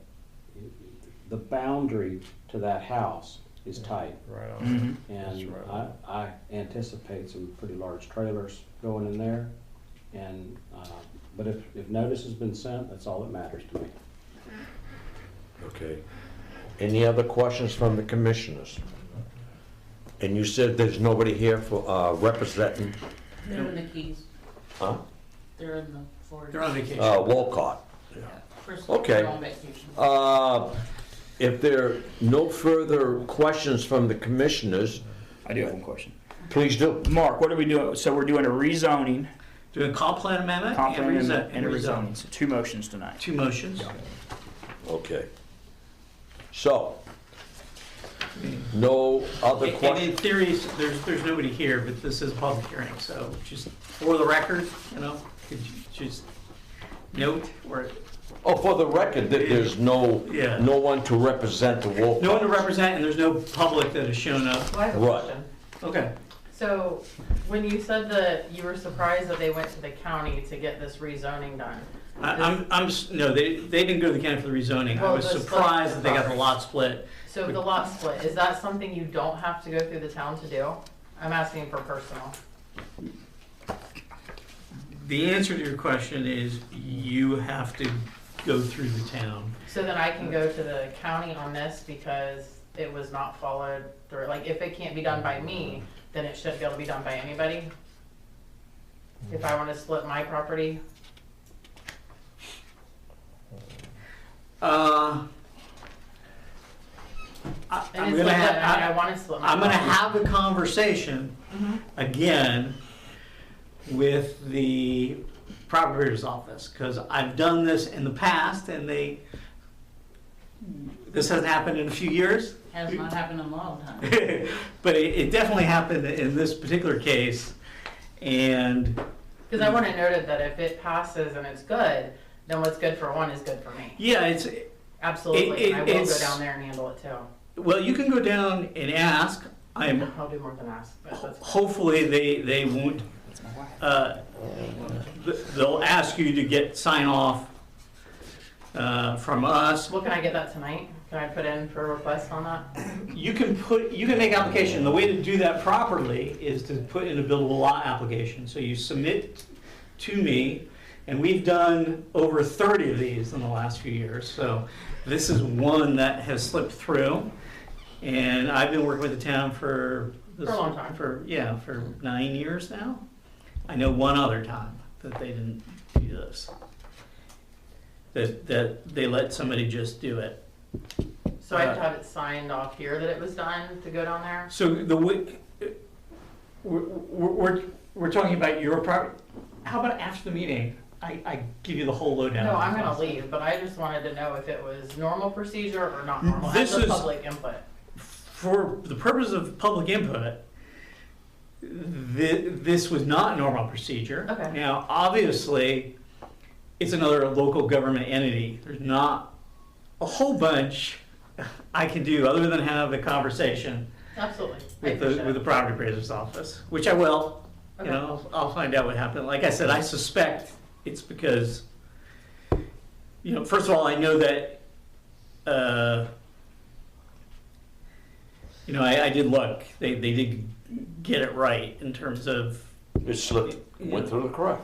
[SPEAKER 4] the boundary to that house is tight.
[SPEAKER 9] Right on.
[SPEAKER 3] Mm-hmm.
[SPEAKER 4] And
[SPEAKER 9] right.
[SPEAKER 4] I anticipate some pretty large trailers going in there. And, but if notice has been sent, that's all that matters to me.
[SPEAKER 2] Okay. Any other questions from the commissioners? And you said there's nobody here for representing
[SPEAKER 1] They're in the Keys.
[SPEAKER 2] Huh?
[SPEAKER 1] They're in the Florida.
[SPEAKER 5] They're on vacation.
[SPEAKER 2] Walcott.
[SPEAKER 1] Yeah. First,
[SPEAKER 2] Okay.
[SPEAKER 1] they're on vacation.
[SPEAKER 2] If there are no further questions from the commissioners,
[SPEAKER 3] I do have one question.
[SPEAKER 2] please do.
[SPEAKER 3] Mark, what are we doing? So we're doing a rezoning,
[SPEAKER 5] Doing comp plan amendment
[SPEAKER 3] comp plan
[SPEAKER 5] and
[SPEAKER 3] and a
[SPEAKER 5] rezoning.
[SPEAKER 3] rezoning. So 2 motions tonight.
[SPEAKER 5] 2 motions.
[SPEAKER 2] Okay. So, no other
[SPEAKER 5] And in
[SPEAKER 2] questions?
[SPEAKER 5] theory, there's nobody here, but this is a public hearing, so just for the record, you know, could you just note or
[SPEAKER 2] Oh, for the record, there's no
[SPEAKER 5] Yeah.
[SPEAKER 2] one to represent the Wolf.
[SPEAKER 5] no one to represent, and there's no public that has shown up.
[SPEAKER 11] Well, I have a
[SPEAKER 2] Right.
[SPEAKER 11] question.
[SPEAKER 5] Okay.
[SPEAKER 11] So, when you said that you were surprised that they went to the county to get this rezoning done,
[SPEAKER 5] No, they didn't go to the county for the rezoning. I
[SPEAKER 11] Well,
[SPEAKER 5] was
[SPEAKER 11] the split
[SPEAKER 5] surprised that they got the
[SPEAKER 11] property.
[SPEAKER 5] lot split.
[SPEAKER 11] so the lot split, is that something you don't have to go through the town to do? I'm asking for personal.
[SPEAKER 5] The answer to your question is you have to go through the town.
[SPEAKER 11] So then I can go to the county on this because it was not followed through, like, if it can't be done by me, then it shouldn't be able to be done by anybody? If I want to split my property?
[SPEAKER 5] I'm
[SPEAKER 11] And it's
[SPEAKER 5] gonna
[SPEAKER 11] like,
[SPEAKER 5] have,
[SPEAKER 11] I want to split my
[SPEAKER 5] I'm gonna
[SPEAKER 11] property.
[SPEAKER 5] have a conversation again with the proprietor's office, because I've done this in the past and this hasn't happened in a few years.
[SPEAKER 1] Has not happened in a long time.
[SPEAKER 5] But it definitely happened in this particular case, and
[SPEAKER 11] Because I want it noted that if it passes and it's good, then what's good for one is good for me.
[SPEAKER 5] yeah, it's,
[SPEAKER 11] Absolutely, and I will go
[SPEAKER 5] it's-
[SPEAKER 11] down there and handle it too.
[SPEAKER 5] well, you can go down and ask.
[SPEAKER 11] I'll do more than ask, but that's fine.
[SPEAKER 5] Hopefully they won't, they'll ask you to get sign off from us.
[SPEAKER 11] Well, can I get that tonight? Can I put in for a request on that?
[SPEAKER 5] You can make application. The way to do that properly is to put in a buildable lot application. So you submit to me, and we've done over 30 of these in the last few years. So this is one that has slipped through. And I've been working with the town for
[SPEAKER 11] For a long time.
[SPEAKER 5] for 9 years now. I know one other time that they didn't do this. That they let somebody just do it.
[SPEAKER 11] So I have to have it signed off here that it was done to go down there?
[SPEAKER 5] So we're talking about your property. How about after the meeting, I give you the whole lowdown?
[SPEAKER 11] No, I'm gonna leave, but I just wanted to know if it was normal procedure or not normal, as
[SPEAKER 5] This
[SPEAKER 11] a
[SPEAKER 5] is-
[SPEAKER 11] public input.
[SPEAKER 5] For the purpose of public input, this was not normal procedure.
[SPEAKER 11] Okay.
[SPEAKER 5] Now, obviously, it's another local government entity. There's not a whole bunch I can do other than have a conversation
[SPEAKER 11] Absolutely. I
[SPEAKER 5] with
[SPEAKER 11] appreciate
[SPEAKER 5] the
[SPEAKER 11] it.
[SPEAKER 5] property appraiser's office, which I will. You
[SPEAKER 11] Okay.
[SPEAKER 5] know, I'll find out what happened. Like I said, I suspect it's because, you know, first of all, I know that You know, I did look, they did get it right in terms of
[SPEAKER 2] It slipped, went through the crack.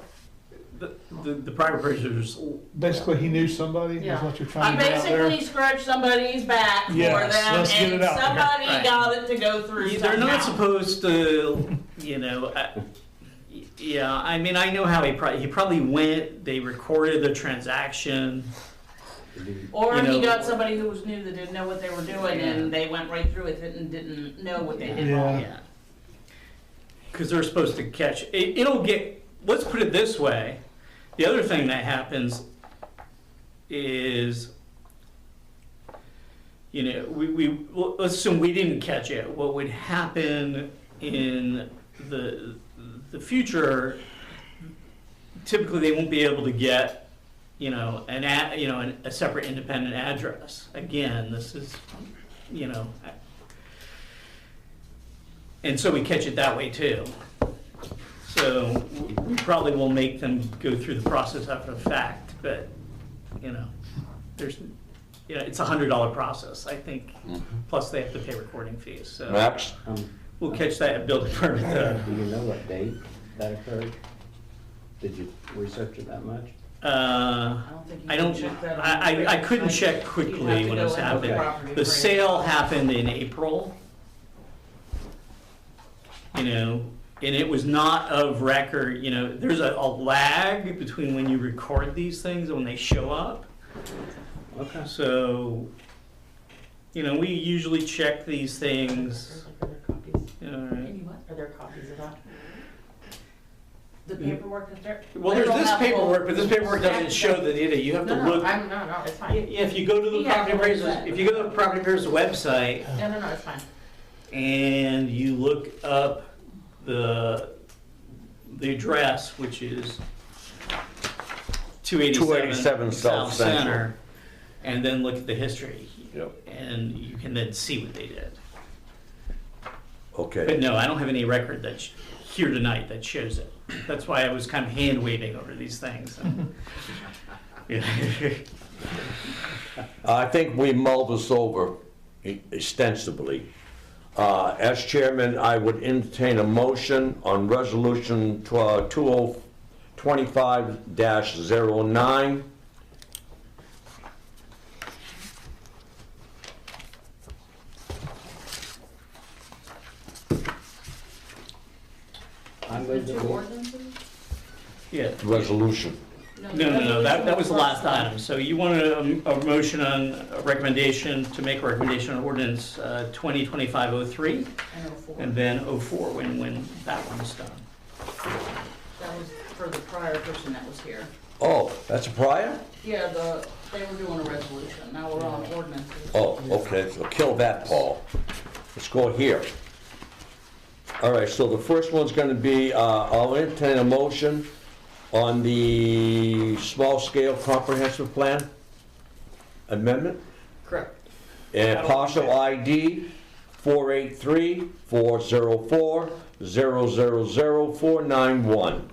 [SPEAKER 5] the private appraisers.
[SPEAKER 10] Basically, he knew somebody, is
[SPEAKER 11] Yeah.
[SPEAKER 10] what you're
[SPEAKER 1] I
[SPEAKER 10] trying to get out there.
[SPEAKER 1] basically scratched somebody's back for
[SPEAKER 10] Yes,
[SPEAKER 1] them,
[SPEAKER 10] let's get
[SPEAKER 1] and
[SPEAKER 10] it out there.
[SPEAKER 1] somebody
[SPEAKER 5] Right.
[SPEAKER 1] got it to go through
[SPEAKER 5] They're not
[SPEAKER 1] somehow.
[SPEAKER 5] supposed to, you know, yeah, I mean, I know how he probably went, they recorded the transaction.
[SPEAKER 1] Or
[SPEAKER 5] you know-
[SPEAKER 1] he got somebody who was new that didn't know what they were doing, and they went right through it and didn't know what they did
[SPEAKER 10] Yeah.
[SPEAKER 1] wrong.
[SPEAKER 5] Yeah. Because they're supposed to catch, it'll get, let's put it this way, the other thing that happens is, you know, well, let's assume we didn't catch it. What would happen in the future, typically they won't be able to get, you know, a separate independent address. Again, this is, you know, and so we catch it that way too. So we probably will make them go through the process after the fact, but, you know, there's, you know, it's a $100 process, I think, plus they have to pay recording fees, so
[SPEAKER 2] Max?
[SPEAKER 5] we'll catch that at building permit.
[SPEAKER 4] Do you know what date that occurred? Did you research it that much?
[SPEAKER 1] I don't think you
[SPEAKER 5] I
[SPEAKER 1] can
[SPEAKER 5] don't,
[SPEAKER 1] check that on
[SPEAKER 5] I
[SPEAKER 1] the
[SPEAKER 5] couldn't
[SPEAKER 1] website.
[SPEAKER 5] check
[SPEAKER 1] You'd have
[SPEAKER 5] quickly
[SPEAKER 1] to
[SPEAKER 5] when
[SPEAKER 1] go
[SPEAKER 5] it's
[SPEAKER 1] into
[SPEAKER 5] happened.
[SPEAKER 1] property
[SPEAKER 5] The
[SPEAKER 1] appraisal.
[SPEAKER 5] sale happened in April, you know, and it was not of record, you know, there's a lag between when you record these things and when they show up.
[SPEAKER 4] Okay.
[SPEAKER 5] So, you know, we usually check these things,
[SPEAKER 11] Are there copies?
[SPEAKER 5] you know,
[SPEAKER 11] Are there copies of that?
[SPEAKER 1] The paperwork is there.
[SPEAKER 5] well,
[SPEAKER 1] They
[SPEAKER 5] there's
[SPEAKER 1] don't
[SPEAKER 5] this
[SPEAKER 1] have full-
[SPEAKER 5] paperwork, but this paperwork doesn't show the data, you have to
[SPEAKER 11] No,
[SPEAKER 5] look.
[SPEAKER 11] no, it's fine.
[SPEAKER 5] Yeah, if you go to the
[SPEAKER 1] Yeah,
[SPEAKER 5] property appraiser's,
[SPEAKER 1] website.
[SPEAKER 5] if you go to the property appraiser's website
[SPEAKER 11] No, it's fine.
[SPEAKER 5] and you look up the address, which is 287
[SPEAKER 2] South Central.
[SPEAKER 5] and then look at the history,
[SPEAKER 2] Yep.
[SPEAKER 5] and you can then see what they did. But
[SPEAKER 2] Okay.
[SPEAKER 5] no, I don't have any record that's here tonight that shows it. That's why I was kind of hand waving over these things. Yeah.
[SPEAKER 2] I think we mulled this over extensively. As chairman, I would entertain a motion on resolution 2025-09.
[SPEAKER 4] I
[SPEAKER 1] The
[SPEAKER 4] move
[SPEAKER 1] two
[SPEAKER 4] that we-
[SPEAKER 1] ordinances?
[SPEAKER 5] Yeah.
[SPEAKER 2] Resolution.
[SPEAKER 5] No, that was the last item. So you wanted a motion on a recommendation, to make a recommendation on ordinance 2025-03,
[SPEAKER 1] And 04.
[SPEAKER 5] and then 04 when that one's done.
[SPEAKER 1] That was for the prior person that was here.
[SPEAKER 2] Oh, that's a prior?
[SPEAKER 1] Yeah, they were doing a resolution, now we're on ordinances.
[SPEAKER 2] Oh, okay, so kill that, Paul. Let's go here. All right, so the first one's gonna be, I'll entertain a motion on the small-scale comprehensive plan amendment.
[SPEAKER 1] Correct.
[SPEAKER 2] And parcel ID 483-404-000-491.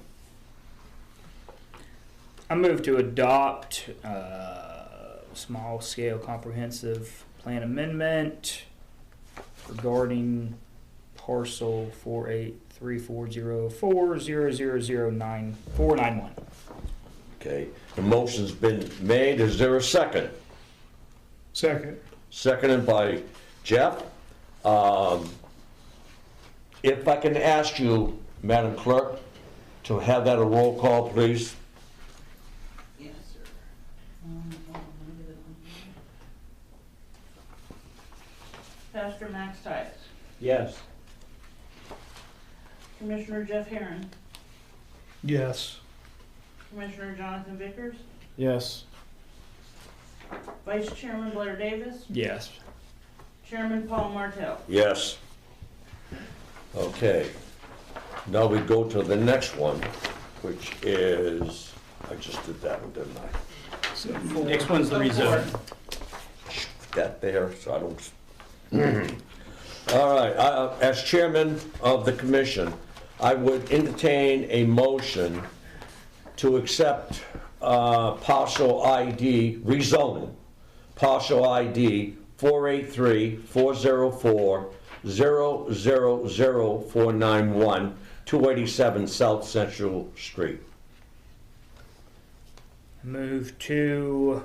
[SPEAKER 3] I move to adopt small scale comprehensive plan amendment regarding parcel 483-404-000-491.
[SPEAKER 2] Okay, the motion's been made. Is there a second?
[SPEAKER 10] Second.
[SPEAKER 2] Seconded by Jeff. If I can ask you, Madam Clerk, to have that a roll call, please.
[SPEAKER 1] Yes, sir. Hold on, let me get it on here. Pastor Max Tice,
[SPEAKER 4] Yes.
[SPEAKER 1] Commissioner Jeff Herron,
[SPEAKER 10] Yes.
[SPEAKER 1] Commissioner Jonathan Vickers,
[SPEAKER 9] Yes.
[SPEAKER 1] Vice Chairman Blair Davis,
[SPEAKER 3] Yes.
[SPEAKER 1] Chairman Paul Martell.
[SPEAKER 2] Yes. Okay. Now we go to the next one, which is, I just did that one, didn't I?
[SPEAKER 5] Next one's the rezone.
[SPEAKER 2] That there, so I don't. All right, as chairman of the commission, I would entertain a motion to accept parcel ID, rezoning, parcel ID 483-404, 000491, 287 South Central Street.
[SPEAKER 3] Move to,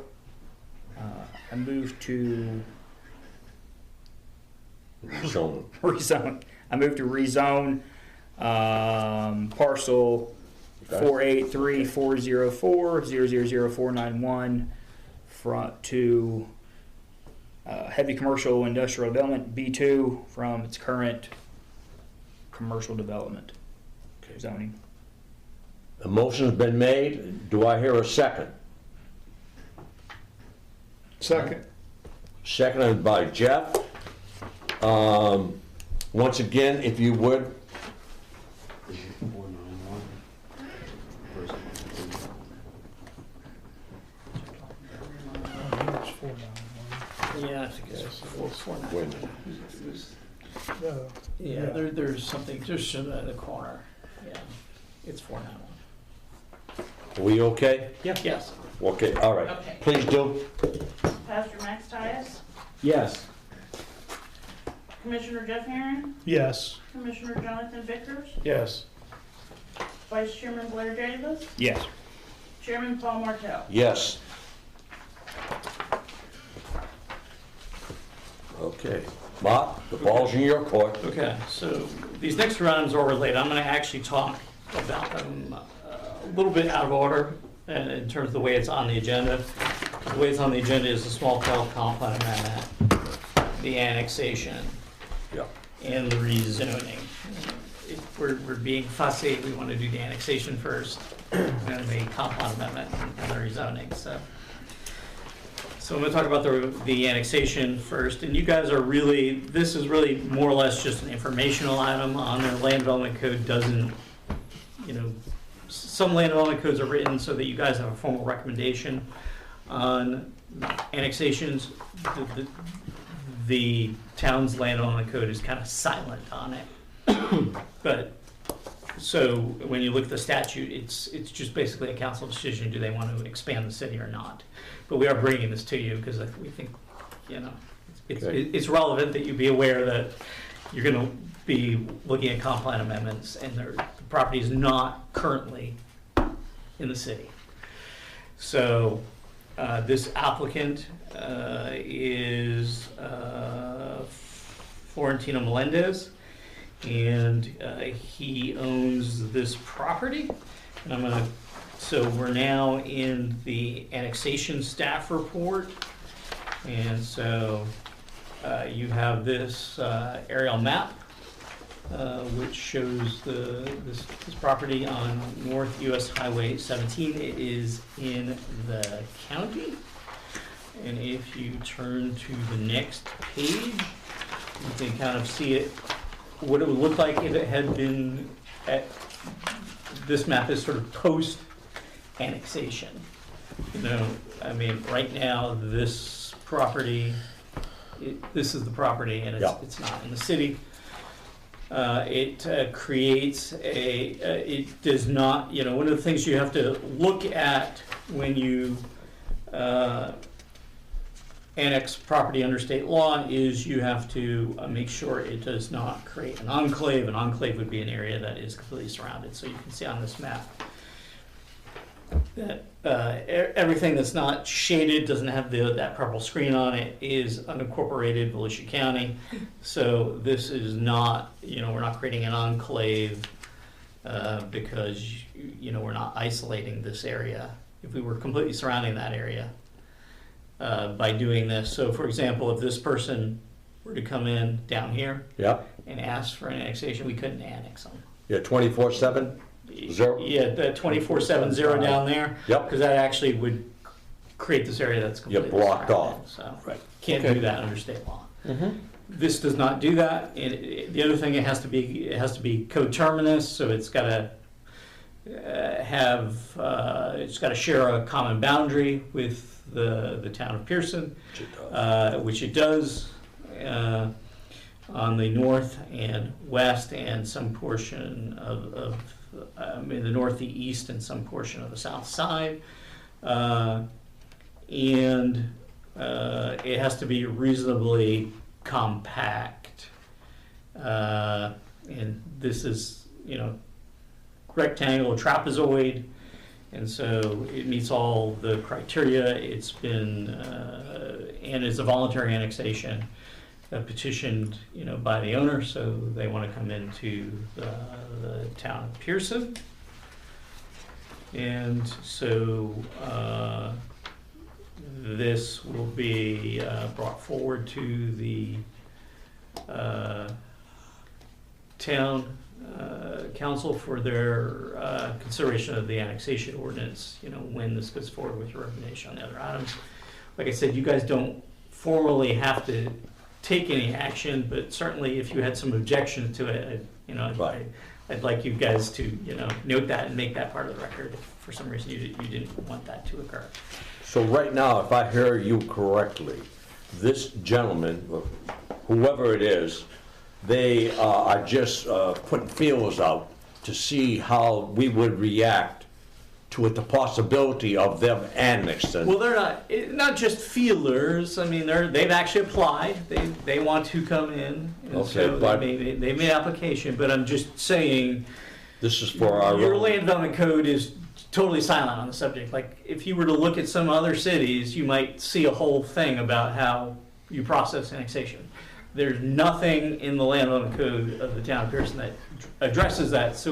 [SPEAKER 2] Zone.
[SPEAKER 3] rezone. I move to rezone, parcel 483-404-000491 front to, heavy commercial industrial development, B2, from its current commercial development zoning.
[SPEAKER 2] A motion's been made. Do I hear a second?
[SPEAKER 10] Second.
[SPEAKER 2] Seconded by Jeff. Once again, if you would,
[SPEAKER 5] 491. Yeah, I think it's 491.
[SPEAKER 2] wait a minute.
[SPEAKER 5] Yeah, there's something just in the corner. Yeah, it's 491.
[SPEAKER 2] Are we okay?
[SPEAKER 5] Yes.
[SPEAKER 2] Okay, all right.
[SPEAKER 1] Okay.
[SPEAKER 2] Please do.
[SPEAKER 1] Pastor Max Tias,
[SPEAKER 4] Yes.
[SPEAKER 1] Commissioner Jeff Herron,
[SPEAKER 10] Yes.
[SPEAKER 1] Commissioner Jonathan Vickers,
[SPEAKER 5] Yes.
[SPEAKER 1] Vice Chairman Blair Davis,
[SPEAKER 3] Yes.
[SPEAKER 1] Chairman Paul Martell.
[SPEAKER 2] Yes. Okay. Mark, the ball's in your court.
[SPEAKER 5] Okay, so these next two items are related. I'm going to actually talk about them a little bit out of order in terms of the way it's on the agenda. The way it's on the agenda is the small cell comp plan amendment, the annexation,
[SPEAKER 2] Yeah.
[SPEAKER 5] and the rezoning. If we're being fussy, we want to do the annexation first, and the comp plan amendment and the rezoning, so. So I'm going to talk about the annexation first, and you guys are really, this is really more or less just an informational item on their land development code. Doesn't, you know, some land development codes are written so that you guys have a formal recommendation on annexations. The town's land development code is kind of silent on it. But, so when you look at the statute, it's just basically a council decision, do they want to expand the city or not? But we are bringing this to you because we think, you know,
[SPEAKER 2] Okay.
[SPEAKER 5] it's relevant that you be aware that you're going to be looking at comp plan amendments and the property is not currently in the city. So this applicant is Florentino Melendez, and he owns this property. And I'm gonna, so we're now in the annexation staff report, and so you have this aerial map which shows this property on North US Highway 17. It is in the county, and if you turn to the next page, you can kind of see it, what it would look like if it had been at, this map is sort of post annexation. You know, I mean, right now, this property, this is the property, and
[SPEAKER 2] Yeah.
[SPEAKER 5] it's not in the city. It creates it does not, you know, one of the things you have to look at when you annex property under state law is you have to make sure it does not create an enclave. An enclave would be an area that is completely surrounded. So you can see on this map that everything that's not shaded, doesn't have that purple screen on it, is unincorporated Volusia County. So this is not, you know, we're not creating an enclave because, you know, we're not isolating this area. If we were completely surrounding that area by doing this. So for example, if this person were to come in down here
[SPEAKER 2] Yeah.
[SPEAKER 5] and ask for an annexation, we couldn't annex them.
[SPEAKER 2] Yeah, 24/7? Zero.
[SPEAKER 5] Yeah, the 24/7 down there.
[SPEAKER 2] Yep.
[SPEAKER 5] Because that actually would create this area that's completely
[SPEAKER 2] blocked
[SPEAKER 5] surrounded,
[SPEAKER 2] off.
[SPEAKER 5] So
[SPEAKER 2] Right.
[SPEAKER 5] can't
[SPEAKER 2] Okay.
[SPEAKER 5] do that under state law.
[SPEAKER 2] Mm-hmm.
[SPEAKER 5] This does not do that. The other thing, it has to be coterminous, so it's got to it's got to share a common boundary with the town of Pierson, which it does on the north and west, and some portion of in the north, the east, and some portion of the south side. And it has to be reasonably compact. And this is, rectangle, trapezoid, and so it meets all the criteria. It's been, and it's a voluntary annexation, petitioned, by the owner, so they want to come into the town of Pierson. And so this will be brought forward to the town council for their consideration of the annexation ordinance, when this goes forward with your recommendation on the other items. Like I said, you guys don't formally have to take any action, but certainly if you had some objections to it,
[SPEAKER 2] Right.
[SPEAKER 5] I'd like you guys to, note that and make that part of the record if for some reason you didn't want that to occur.
[SPEAKER 2] So right now, if I hear you correctly, this gentleman, whoever it is, they are just putting feelers out to see how we would react to it, the possibility of them annexing.
[SPEAKER 5] Well, they're not just feelers. I mean, they've actually applied. They want to come in, and
[SPEAKER 2] Okay,
[SPEAKER 5] so
[SPEAKER 2] but-
[SPEAKER 5] they made application. But I'm just saying,
[SPEAKER 2] This is for our
[SPEAKER 5] your
[SPEAKER 2] own.
[SPEAKER 5] land development code is totally silent on the subject. Like, if you were to look at some other cities, you might see a whole thing about how you process annexation. There's nothing in the land development code of the town of Pierson that addresses that. So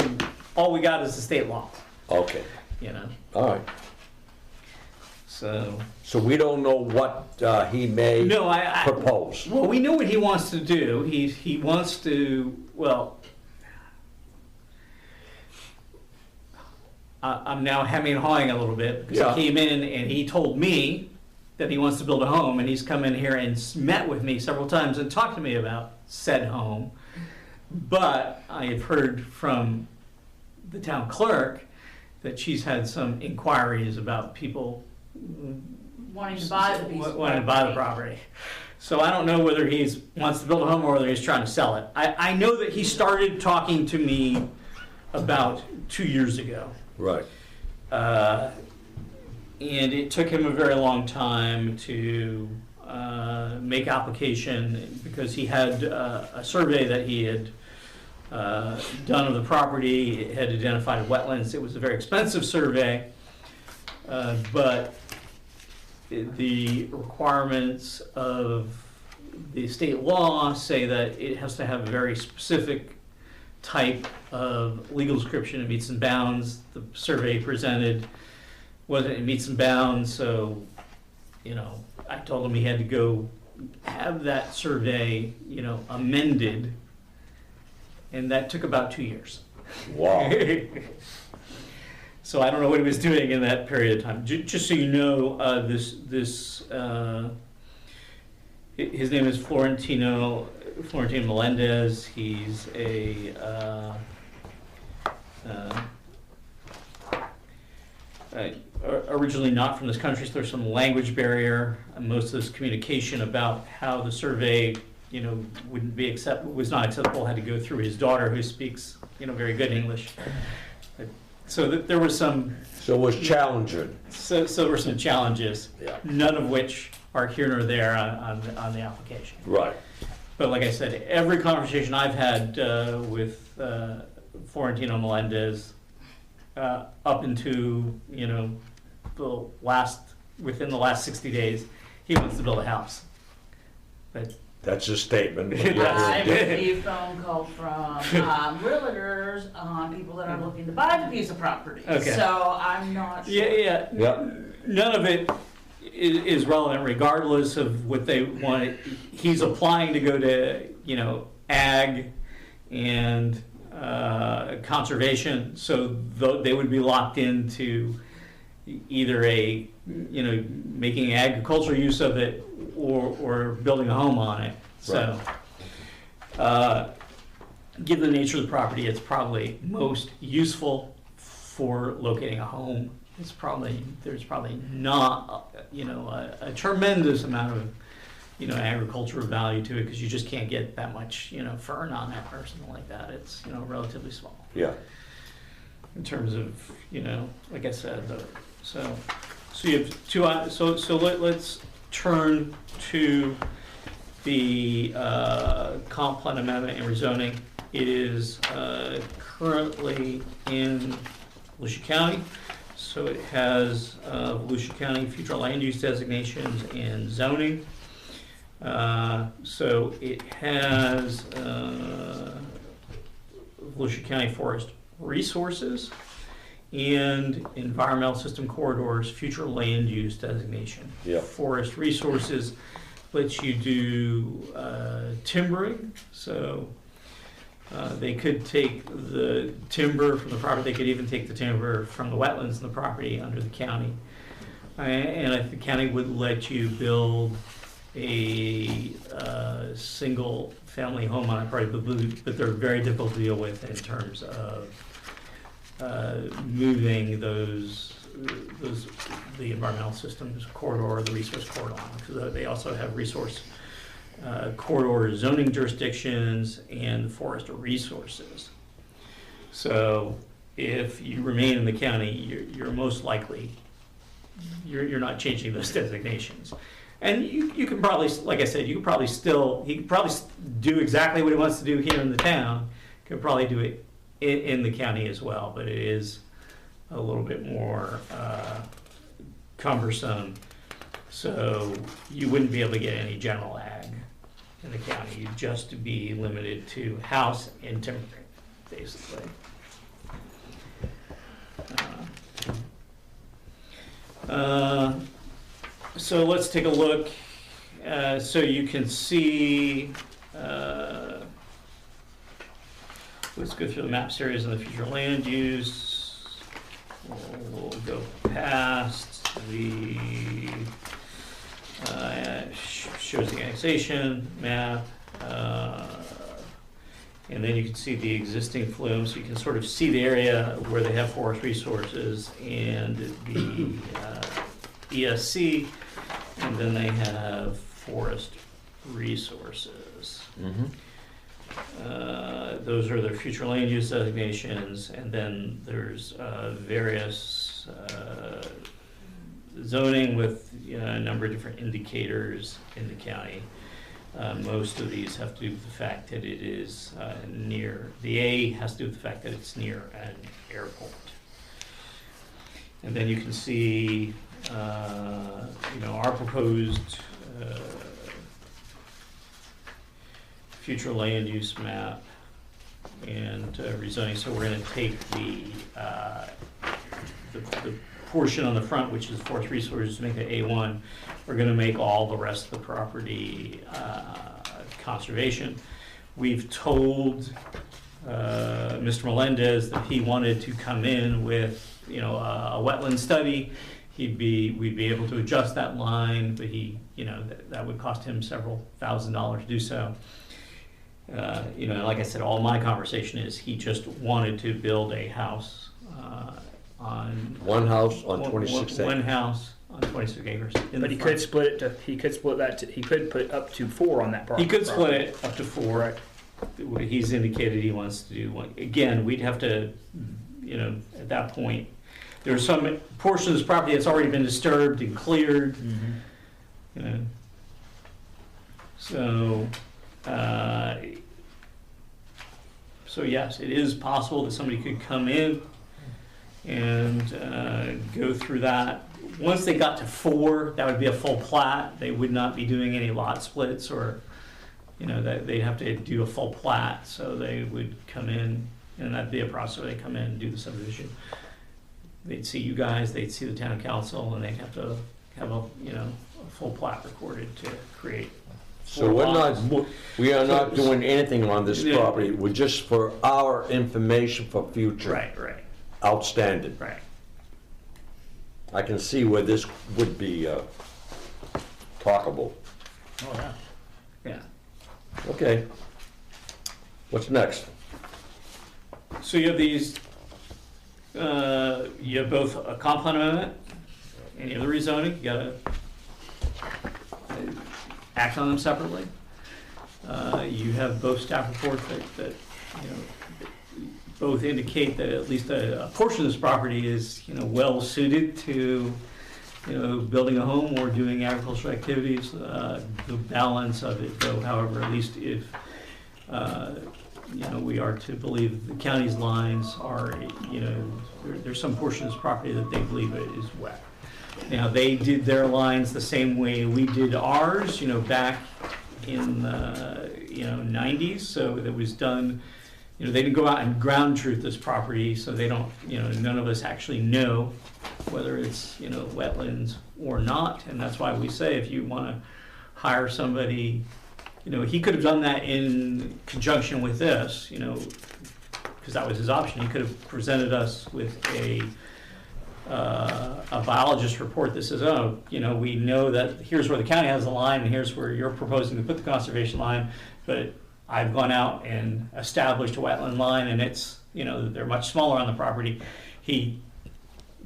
[SPEAKER 5] all we got is the state law.
[SPEAKER 2] Okay, all right.
[SPEAKER 5] So.
[SPEAKER 2] So we don't know what he may
[SPEAKER 5] No, I
[SPEAKER 2] propose.
[SPEAKER 5] well, we know what he wants to do. He wants to, well, I'm now hemming and hawing a little bit because
[SPEAKER 2] Yeah.
[SPEAKER 5] he came in and he told me that he wants to build a home, and he's come in here and met with me several times and talked to me about said home. But I have heard from the town clerk that she's had some inquiries about people
[SPEAKER 1] Wanting to buy the piece of
[SPEAKER 5] wanting to buy the
[SPEAKER 1] property.
[SPEAKER 5] property. So I don't know whether wants to build a home or whether he's trying to sell it. I know that he started talking to me about 2 years ago.
[SPEAKER 2] Right.
[SPEAKER 5] And it took him a very long time to make application because he had a survey that he had done of the property. It had identified wetlands. It was a very expensive survey, but the requirements of the state law say that it has to have a very specific type of legal description. It meets and bounds. The survey presented wasn't in meets and bounds, so I told him he had to go have that survey amended, and that took about 2 years.
[SPEAKER 2] Wow.
[SPEAKER 5] So I don't know what he was doing in that period of time. Just so you know, his name is Florentino Melendez. He's originally not from this country, so there's some language barrier. Most of this communication about how the survey, wouldn't be was not acceptable had to go through his daughter, who speaks, very good English. So there was some.
[SPEAKER 2] So it was challenging.
[SPEAKER 5] So there were some challenges,
[SPEAKER 2] Yeah.
[SPEAKER 5] none of which are here nor there on the application.
[SPEAKER 2] Right.
[SPEAKER 5] But like I said, every conversation I've had with Florentino Melendez, up into within the last 60 days, he wants to build a house. But
[SPEAKER 2] That's a statement.
[SPEAKER 1] I received phone calls from realtors on people that are looking to buy the piece of property.
[SPEAKER 5] Okay.
[SPEAKER 1] So I'm not sure.
[SPEAKER 5] yeah.
[SPEAKER 2] Yeah.
[SPEAKER 5] None of it is relevant, regardless of what they want. He's applying to go to ag and conservation, so they would be locked into either making agricultural use of it or building a home on it. So, given the nature of the property, it's probably most useful for locating a home. There's probably not a tremendous amount of agricultural value to it because you just can't get that much fern on it or something like that. It's relatively small
[SPEAKER 2] Yeah.
[SPEAKER 5] in terms of like I said. So you have two. So let's turn to the comp plan amendment and rezoning. It is currently in Volusia County, so it has Volusia County future land use designations and zoning. So it has Volusia County Forest Resources and Environmental System Corridors future land use designation.
[SPEAKER 2] Yep.
[SPEAKER 5] Forest Resources lets you do timbering, so they could take the timber from the property, they could even take the timber from the wetlands in the property under the county. And if the county would let you build a single family home on a property, but they're very difficult to deal with in terms of moving the environmental systems corridor, the resource corridor, because they also have resource corridor zoning jurisdictions and forest resources. So if you remain in the county, you're most likely, you're not changing those designations. And you can probably, like I said, he could probably do exactly what he wants to do here in the town, could probably do it in the county as well, but it is a little bit more cumbersome. So you wouldn't be able to get any general ag in the county. You'd just be limited to house and timber, basically. So let's take a look. So you can see, let's go through the map series and the future land use. We'll go past the, shows the annexation map. And then you can see the existing flume, so you can sort of see the area where they have forest resources and the ESC, and then they have forest resources. Those are their future land use designations, and then there's various zoning with a number of different indicators in the county. Most of these have to do with the fact that it is near, the A has to do with the fact that it's near an airport. And then you can see, our proposed future land use map and rezoning. So we're going to take the portion on the front, which is forest resources, make it A1. We're going to make all the rest of the property conservation. We've told Mr. Melendez that he wanted to come in with, a wetland study. We'd be able to adjust that line, but that would cost him several $1,000s to do so. Like I said, all my conversation is he just wanted to build a house on
[SPEAKER 2] One house on 26 acres.
[SPEAKER 5] One house on 26 acres.
[SPEAKER 3] But he could split it. He could put up to 4 on that property.
[SPEAKER 5] He could split it up to 4.
[SPEAKER 3] Right.
[SPEAKER 5] He's indicated he wants to do one. Again, we'd have to, at that point, there's some portion of this property that's already been disturbed and cleared. So yes, it is possible that somebody could come in and go through that. Once they got to 4, that would be a full plat. They would not be doing any lot splits or, that they'd have to do a full plat. So they would come in, and that'd be a process where they come in and do the subdivision. They'd see you guys, they'd see the town council, and they'd have to have a full plat recorded to create.
[SPEAKER 2] So we are not doing anything on this property. We're just for our information for future.
[SPEAKER 5] Right.
[SPEAKER 2] Outstanding.
[SPEAKER 5] Right.
[SPEAKER 2] I can see where this would be talkable.
[SPEAKER 3] Oh yeah.
[SPEAKER 5] Yeah.
[SPEAKER 2] Okay. What's next?
[SPEAKER 5] So you have these, you have both a comp plan amendment and you have the rezoning. You gotta act on them separately. You have both staff reports that both indicate that at least a portion of this property is well suited to building a home or doing agricultural activities. The balance of it, though, however, at least if, we are to believe the county's lines are, there's some portion of this property that they believe it is wet. Now, they did their lines the same way we did ours, back in the, 90s, so that was done, they didn't go out and ground truth this property, so they don't, none of us actually know whether it's, wetlands or not, and that's why we say if you want to hire somebody, he could have done that in conjunction with this, because that was his option. He could have presented us with a biologist report that says, we know that here's where the county has the line and here's where you're proposing to put the conservation line, but I've gone out and established a wetland line and it's, they're much smaller on the property. He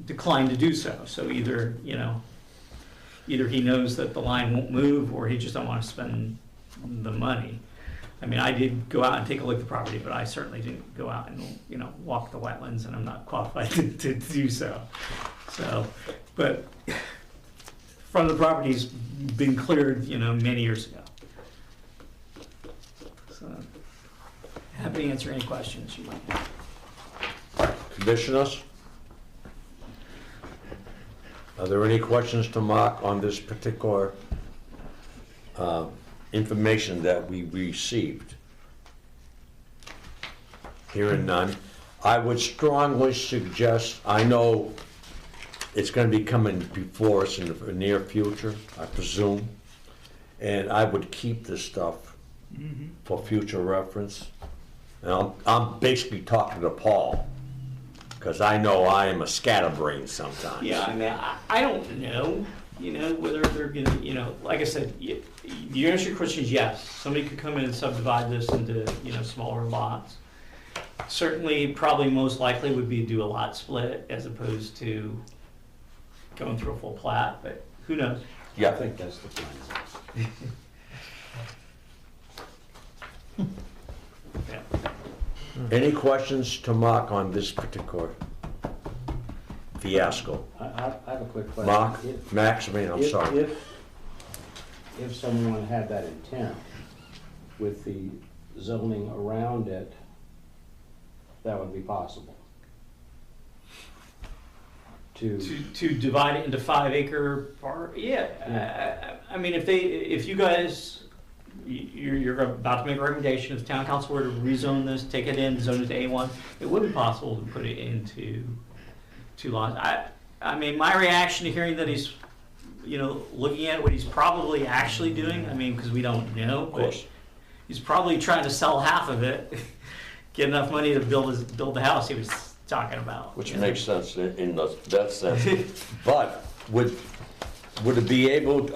[SPEAKER 5] declined to do so. So either he knows that the line won't move or he just don't want to spend the money. I mean, I did go out and take a look at the property, but I certainly didn't go out and, walk the wetlands, and I'm not qualified to do so. So, but front of the property's been cleared, many years ago. So, happy to answer any questions you might have.
[SPEAKER 2] Commissioners? Are there any questions to Mark on this particular information that we received? Hearing none, I would strongly suggest, I know it's going to be coming before us in the near future, I presume, and I would keep this stuff for future reference. And I'm basically talking to Paul, because I know I am a scatterbrain sometimes.
[SPEAKER 5] Yeah, I mean, I don't know, whether they're gonna, like I said, the answer to your question is yes. Somebody could come in and subdivide this into, smaller lots. Certainly, probably most likely would be to do a lot split as opposed to going through a full plat, but who knows?
[SPEAKER 2] Yeah.
[SPEAKER 4] I think that's the plan.
[SPEAKER 5] Yeah.
[SPEAKER 2] Any questions to Mark on this particular fiasco?
[SPEAKER 4] I have a quick question.
[SPEAKER 2] Mark,
[SPEAKER 4] If-
[SPEAKER 2] Max, I'm
[SPEAKER 4] if-
[SPEAKER 2] sorry.
[SPEAKER 4] If someone had that intent with the zoning around it, that would be possible. To,
[SPEAKER 5] To divide it into 5 acre part, yeah. I mean, if you guys, you're about to make a recommendation, if the town council were to rezone this, take it in, zone it to A1, it would be possible to put it into 2 lots. I mean, my reaction to hearing that he's, looking at what he's probably actually doing, I mean, because we don't know,
[SPEAKER 2] Of course.
[SPEAKER 5] but he's probably trying to sell half of it, get enough money to build the house he was talking about.
[SPEAKER 2] Which makes sense in that sense. But would it be able,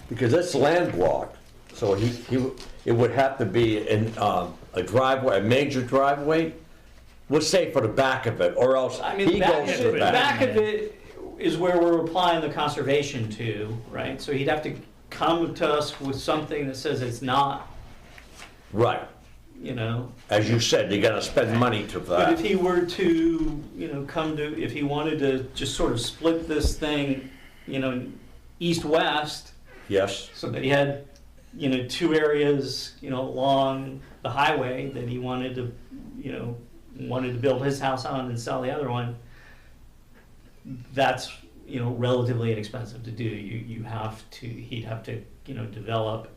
[SPEAKER 2] because it's landlocked, so it would have to be in a driveway, a major driveway? We'll say for the back of it, or else
[SPEAKER 5] I mean,
[SPEAKER 2] he
[SPEAKER 5] the back
[SPEAKER 2] goes
[SPEAKER 5] of
[SPEAKER 2] to
[SPEAKER 5] it,
[SPEAKER 2] the
[SPEAKER 5] the
[SPEAKER 2] back.
[SPEAKER 5] back of it is where we're applying the conservation to, right? So he'd have to come to us with something that says it's not,
[SPEAKER 2] Right. As you said, you gotta spend money to
[SPEAKER 5] But if
[SPEAKER 2] that.
[SPEAKER 5] he were to, if he wanted to just sort of split this thing, east-west,
[SPEAKER 2] Yes,
[SPEAKER 5] so that he had, 2 areas, along the highway that he wanted to, wanted to build his house on and sell the other one, that's, relatively inexpensive to do. He'd have to, develop,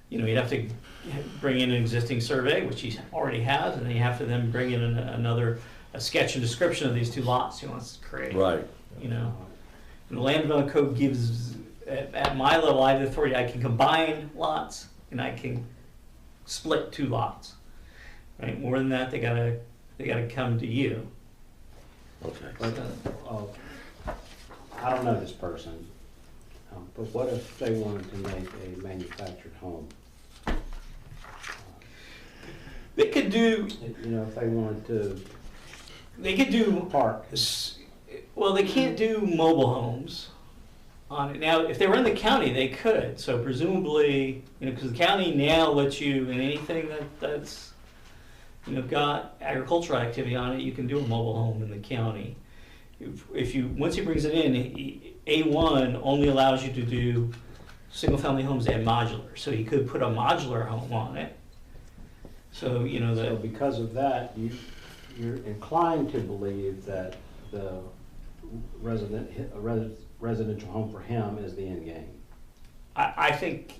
[SPEAKER 5] he'd have to bring in an existing survey, which he already has, and then you have to then bring in a sketch and description of these 2 lots he wants to create.
[SPEAKER 2] right.
[SPEAKER 5] And the land development code gives, at my level, I have the authority, I can combine lots and I can split 2 lots. Right, more than that, they gotta come to you.
[SPEAKER 2] Okay.
[SPEAKER 4] but, I don't know this person, but what if they wanted to make a manufactured home?
[SPEAKER 5] They could do,
[SPEAKER 4] If they wanted to
[SPEAKER 5] they could do,
[SPEAKER 4] park,
[SPEAKER 5] well, they can't do mobile homes on it. Now, if they were in the county, they could, so presumably, because the county now lets you in anything that's got agricultural activity on it, you can do a mobile home in the county. Once he brings it in, A1 only allows you to do single-family homes and modular, so he could put a modular home on it. So,
[SPEAKER 4] So because of that, you're inclined to believe that the residential home for him is the end game.
[SPEAKER 5] I think,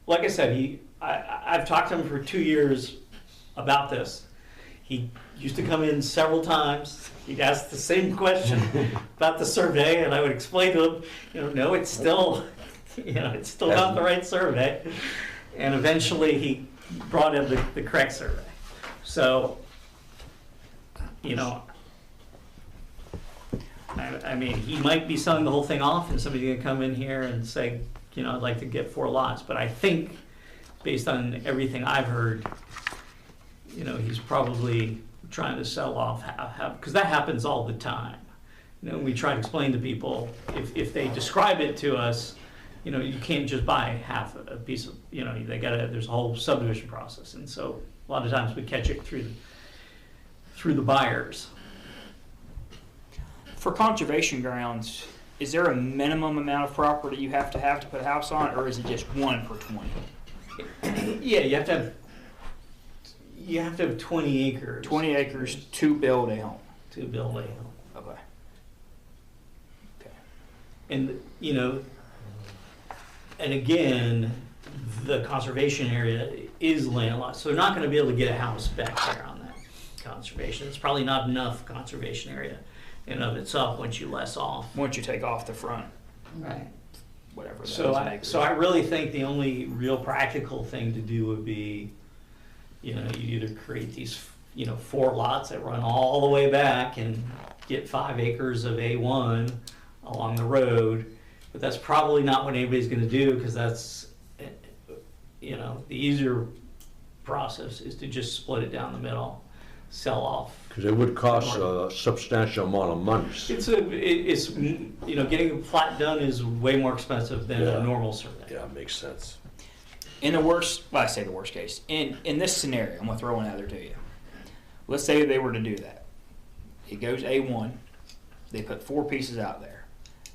[SPEAKER 5] like I said, I've talked to him for 2 years about this. He used to come in several times. He'd ask the same question about the survey, and I would explain to him, no, it's still, it's still not the right survey. And eventually, he brought in the correct survey. So, I mean, he might be selling the whole thing off, and somebody's gonna come in here and say, I'd like to get 4 lots. But I think, based on everything I've heard, he's probably trying to sell off half, because that happens all the time. We try to explain to people, if they describe it to us, you can't just buy half a piece of, there's a whole subdivision process. And so a lot of times we catch it through the buyers.
[SPEAKER 3] For conservation grounds, is there a minimum amount of property you have to put a house on, or is it just 1 per 20?
[SPEAKER 5] Yeah, you have to have 20 acres.
[SPEAKER 3] 20 acres to build a home.
[SPEAKER 5] To build a home.
[SPEAKER 3] Okay.
[SPEAKER 5] And, and again, the conservation area is landlocked, so they're not gonna be able to get a house back there on that conservation. It's probably not enough conservation area in and of itself once you less off.
[SPEAKER 3] Once you take off the front,
[SPEAKER 5] Right.
[SPEAKER 3] whatever that
[SPEAKER 5] So
[SPEAKER 3] is.
[SPEAKER 5] I really think the only real practical thing to do would be, you either create these, 4 lots that run all the way back and get 5 acres of A1 along the road. But that's probably not what anybody's gonna do, because that's, the easier process is to just split it down the middle, sell off.
[SPEAKER 2] Because it would cost a substantial amount of money.
[SPEAKER 5] It's getting a plat done is way more expensive than
[SPEAKER 2] Yeah.
[SPEAKER 5] a normal survey.
[SPEAKER 2] Yeah, makes sense.
[SPEAKER 3] In the worst, I say the worst case, in this scenario, I'm gonna throw one out there to you. Let's say they were to do that. It goes A1, they put 4 pieces out there.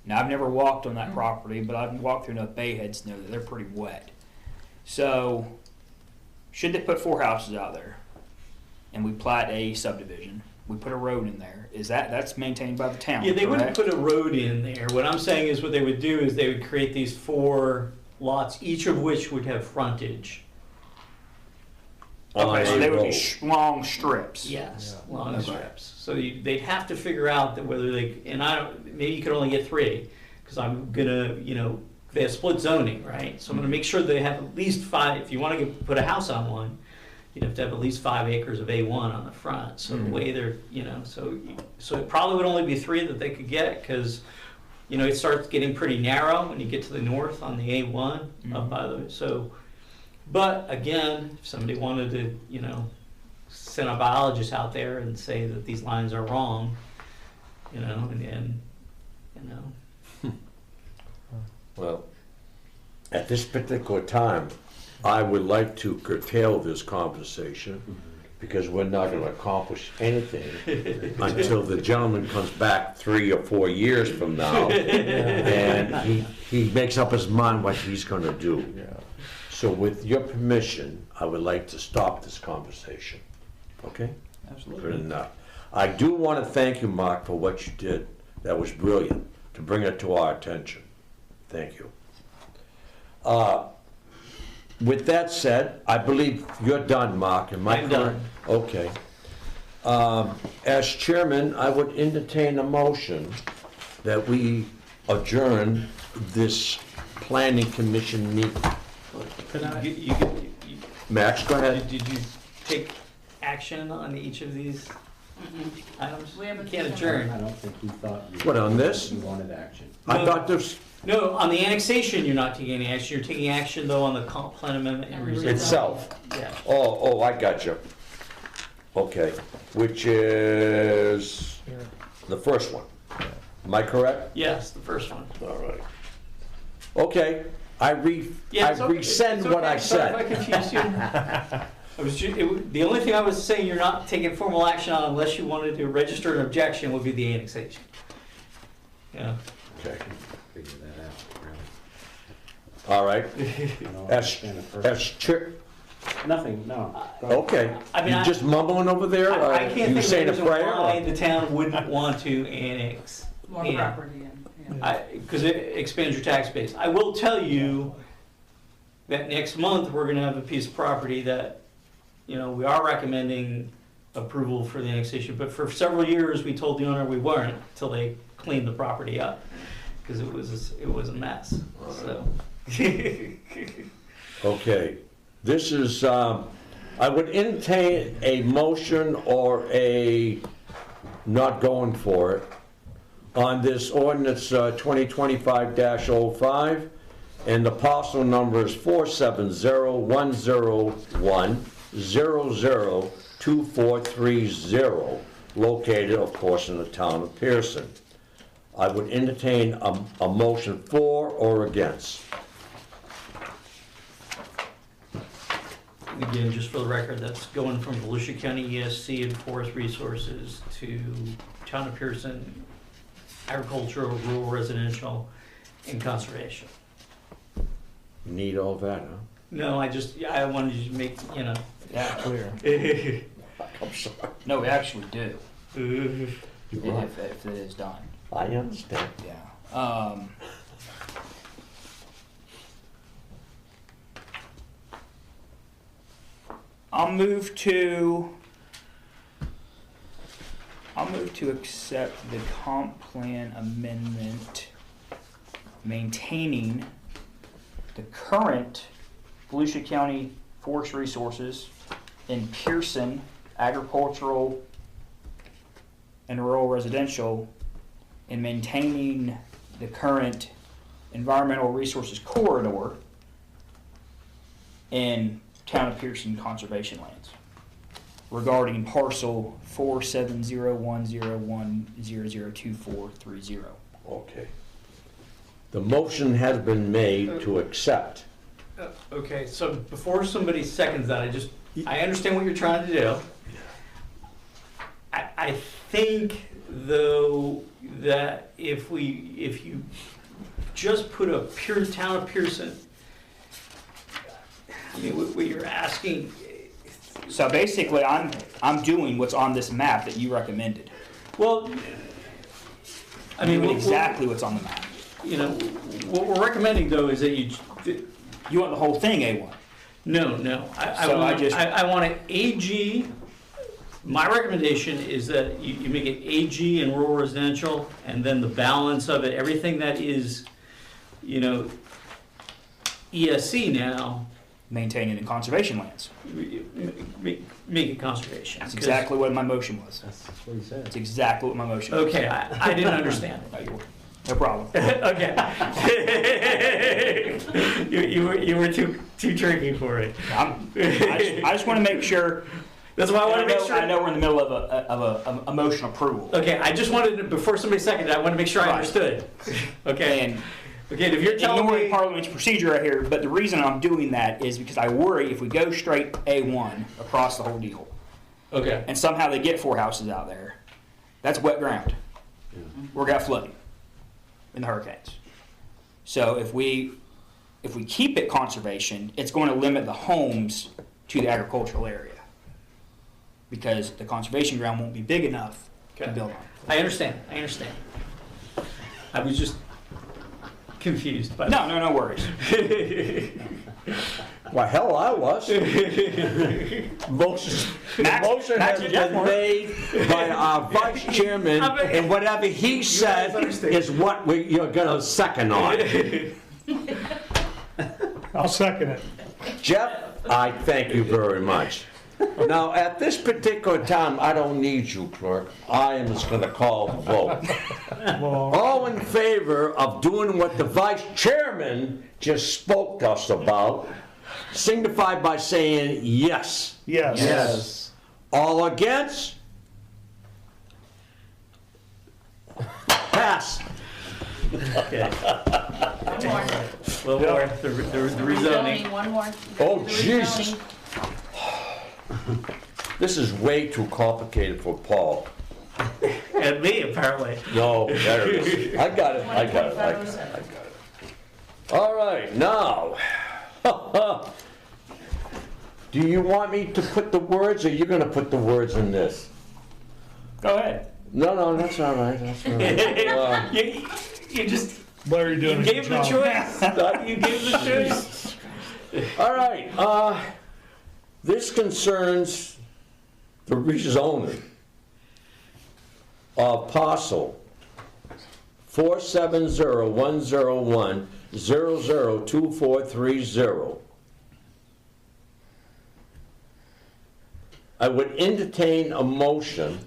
[SPEAKER 3] Now, I've never walked on that property, but I've walked through enough bayheads to know that they're pretty wet. So, should they put 4 houses out there, and we plat a subdivision, we put a road in there, that's maintained by the town?
[SPEAKER 5] Yeah, they wouldn't
[SPEAKER 3] correct?
[SPEAKER 5] put a road in there. What I'm saying is what they would do is they would create these 4 lots, each of which would have frontage.
[SPEAKER 3] Okay, so they would be
[SPEAKER 2] road.
[SPEAKER 3] long strips.
[SPEAKER 5] Yes, long strips. So they'd have to figure out that whether they, maybe you could only get 3, because I'm gonna, they have split zoning, right? So I'm gonna make sure they have at least 5, if you wanna put a house on one, you'd have to have at least 5 acres of A1 on the front. So the way they're, so it probably would only be 3 that they could get, because, it starts getting pretty narrow when you get to the north on the A1 up by the, so, but again, if somebody wanted to, send a biologist out there and say that these lines are wrong,
[SPEAKER 2] Well, at this particular time, I would like to curtail this conversation, because we're not gonna accomplish anything until the gentleman comes back 3 or 4 years from now, and he makes up his mind what he's gonna do. So with your permission, I would like to stop this conversation, okay?
[SPEAKER 3] Absolutely.
[SPEAKER 2] Good enough. I do want to thank you, Mark, for what you did. That was brilliant, to bring it to our attention. Thank you. With that said, I believe you're done, Mark. Am I
[SPEAKER 5] I'm
[SPEAKER 2] correct?
[SPEAKER 5] done.
[SPEAKER 2] Okay. As chairman, I would entertain a motion that we adjourn this planning commission meeting. Max, go ahead.
[SPEAKER 5] Did you take action on each of these items?
[SPEAKER 1] We haven't
[SPEAKER 5] You can't
[SPEAKER 1] decided.
[SPEAKER 5] adjourn.
[SPEAKER 4] I don't think you thought you.
[SPEAKER 2] What, on this?
[SPEAKER 4] You wanted action.
[SPEAKER 2] I thought this
[SPEAKER 5] No, on the annexation, you're not taking any action. You're taking action, though, on the comp plan amendment and rezone.
[SPEAKER 2] itself.
[SPEAKER 5] Yeah.
[SPEAKER 2] Oh, I got you. Okay, which is the first one. Am I correct?
[SPEAKER 5] Yes, the first one.
[SPEAKER 2] All right. Okay, I
[SPEAKER 5] Yeah, it's okay.
[SPEAKER 2] rescind
[SPEAKER 5] It's
[SPEAKER 2] what
[SPEAKER 5] okay.
[SPEAKER 2] I
[SPEAKER 5] Sorry if I
[SPEAKER 2] said.
[SPEAKER 5] confused you. The only thing I was saying you're not taking formal action on unless you wanted to register an objection would be the annexation. Yeah.
[SPEAKER 2] Okay.
[SPEAKER 4] Figure that out, really.
[SPEAKER 2] All right.
[SPEAKER 4] I don't
[SPEAKER 2] As,
[SPEAKER 4] understand it
[SPEAKER 2] as chair,
[SPEAKER 4] Nothing, no. Go ahead.
[SPEAKER 2] okay.
[SPEAKER 5] I mean,
[SPEAKER 2] You just mumbling over there?
[SPEAKER 5] I
[SPEAKER 2] You
[SPEAKER 5] can't think of a
[SPEAKER 2] saying a
[SPEAKER 5] reason
[SPEAKER 2] prayer?
[SPEAKER 5] why the town wouldn't want to annex.
[SPEAKER 1] More
[SPEAKER 5] Yeah.
[SPEAKER 1] property and, yeah.
[SPEAKER 5] Because it expands your tax base. I will tell you that next month, we're gonna have a piece of property that, we are recommending approval for the annexation, but for several years, we told the owner we weren't, till they cleaned the property up, because it was a mess, so.
[SPEAKER 2] Okay, this is, I would entertain a motion or a not going for it on this ordinance 2025-05, and the parcel number is 470-101-002430, located, of course, in the town of Pierson. I would entertain a motion for or against.
[SPEAKER 5] Again, just for the record, that's going from Volusia County ESC and Forest Resources to Town of Pierson, Agricultural, Rural Residential, and Conservation.
[SPEAKER 2] You need all that, huh?
[SPEAKER 5] No, I wanted you to make,
[SPEAKER 3] Yeah, clear.
[SPEAKER 2] I'm sorry.
[SPEAKER 3] No, we actually do,
[SPEAKER 2] You're right.
[SPEAKER 3] if it is done.
[SPEAKER 2] I understand.
[SPEAKER 3] Yeah. I'll move to accept the comp plan amendment maintaining the current Volusia County Forest Resources and Pierson Agricultural and Rural Residential, and maintaining the current Environmental Resources Corridor in Town of Pierson Conservation Lands regarding parcel 4701010002430.
[SPEAKER 2] Okay. The motion has been made to accept.
[SPEAKER 5] Okay, so before somebody seconds that, I understand what you're trying to do. I think, though, that if you just put a pure Town of Pierson, I mean, what you're asking.
[SPEAKER 3] So basically, I'm doing what's on this map that you recommended.
[SPEAKER 5] Well, I mean,
[SPEAKER 3] doing exactly what's on the map.
[SPEAKER 5] What we're recommending, though, is that you
[SPEAKER 3] want the whole thing A1.
[SPEAKER 5] No. I want an AG. My recommendation is that you make it AG in rural residential, and then the balance of it, everything that is, ESC now.
[SPEAKER 3] Maintaining in conservation lands.
[SPEAKER 5] Make it conservation.
[SPEAKER 3] That's exactly what my motion was.
[SPEAKER 4] That's what he said.
[SPEAKER 3] That's exactly what my motion was.
[SPEAKER 5] Okay, I didn't understand it.
[SPEAKER 3] No problem.
[SPEAKER 5] Okay. you were too tricky for it.
[SPEAKER 3] I just want to make sure.
[SPEAKER 5] That's why I want to make sure.
[SPEAKER 3] I know we're in the middle of a motion approval.
[SPEAKER 5] Okay, I just wanted to, before somebody seconded, I want to make sure I understood. Okay.
[SPEAKER 3] And
[SPEAKER 5] okay, if you're telling
[SPEAKER 3] ignoring
[SPEAKER 5] me
[SPEAKER 3] parliamentary procedure right here, but the reason I'm doing that is because I worry if we go straight A1 across the whole deal,
[SPEAKER 5] okay,
[SPEAKER 3] and somehow they get 4 houses out there, that's wet ground. We're gonna have flooding in the hurricanes. So if we keep it conservation, it's going to limit the homes to the agricultural area because the conservation ground won't be big enough to build on.
[SPEAKER 5] I understand. I was just confused. But
[SPEAKER 3] No worries.
[SPEAKER 2] Well, hell, I was. Motion has been made by our vice chairman, and whatever he said is what you're gonna second on.
[SPEAKER 10] I'll second it.
[SPEAKER 2] Jeff, I thank you very much. Now, at this particular time, I don't need you, clerk. I am just gonna call the vote. All in favor of doing what the vice chairman just spoke to us about, signify by saying yes.
[SPEAKER 10] Yes.
[SPEAKER 2] All against? Pass.
[SPEAKER 5] okay.
[SPEAKER 1] One more.
[SPEAKER 5] Well, more the rezoning.
[SPEAKER 1] One more.
[SPEAKER 2] Oh, Jesus. This is way too complicated for Paul.
[SPEAKER 5] And me, apparently.
[SPEAKER 2] No, there it is. I got it, I got it, I got it, I got it. All right, now. Do you want me to put the words, or you're gonna put the words in this?
[SPEAKER 5] Go ahead.
[SPEAKER 2] No, that's all right, that's all right.
[SPEAKER 5] You just,
[SPEAKER 10] Larry
[SPEAKER 5] you
[SPEAKER 10] doing a
[SPEAKER 5] gave
[SPEAKER 10] good
[SPEAKER 5] the
[SPEAKER 10] job.
[SPEAKER 5] choice. You gave the choice.
[SPEAKER 2] All right, this concerns the rezoning of parcel 470-101-002430. I would entertain a motion.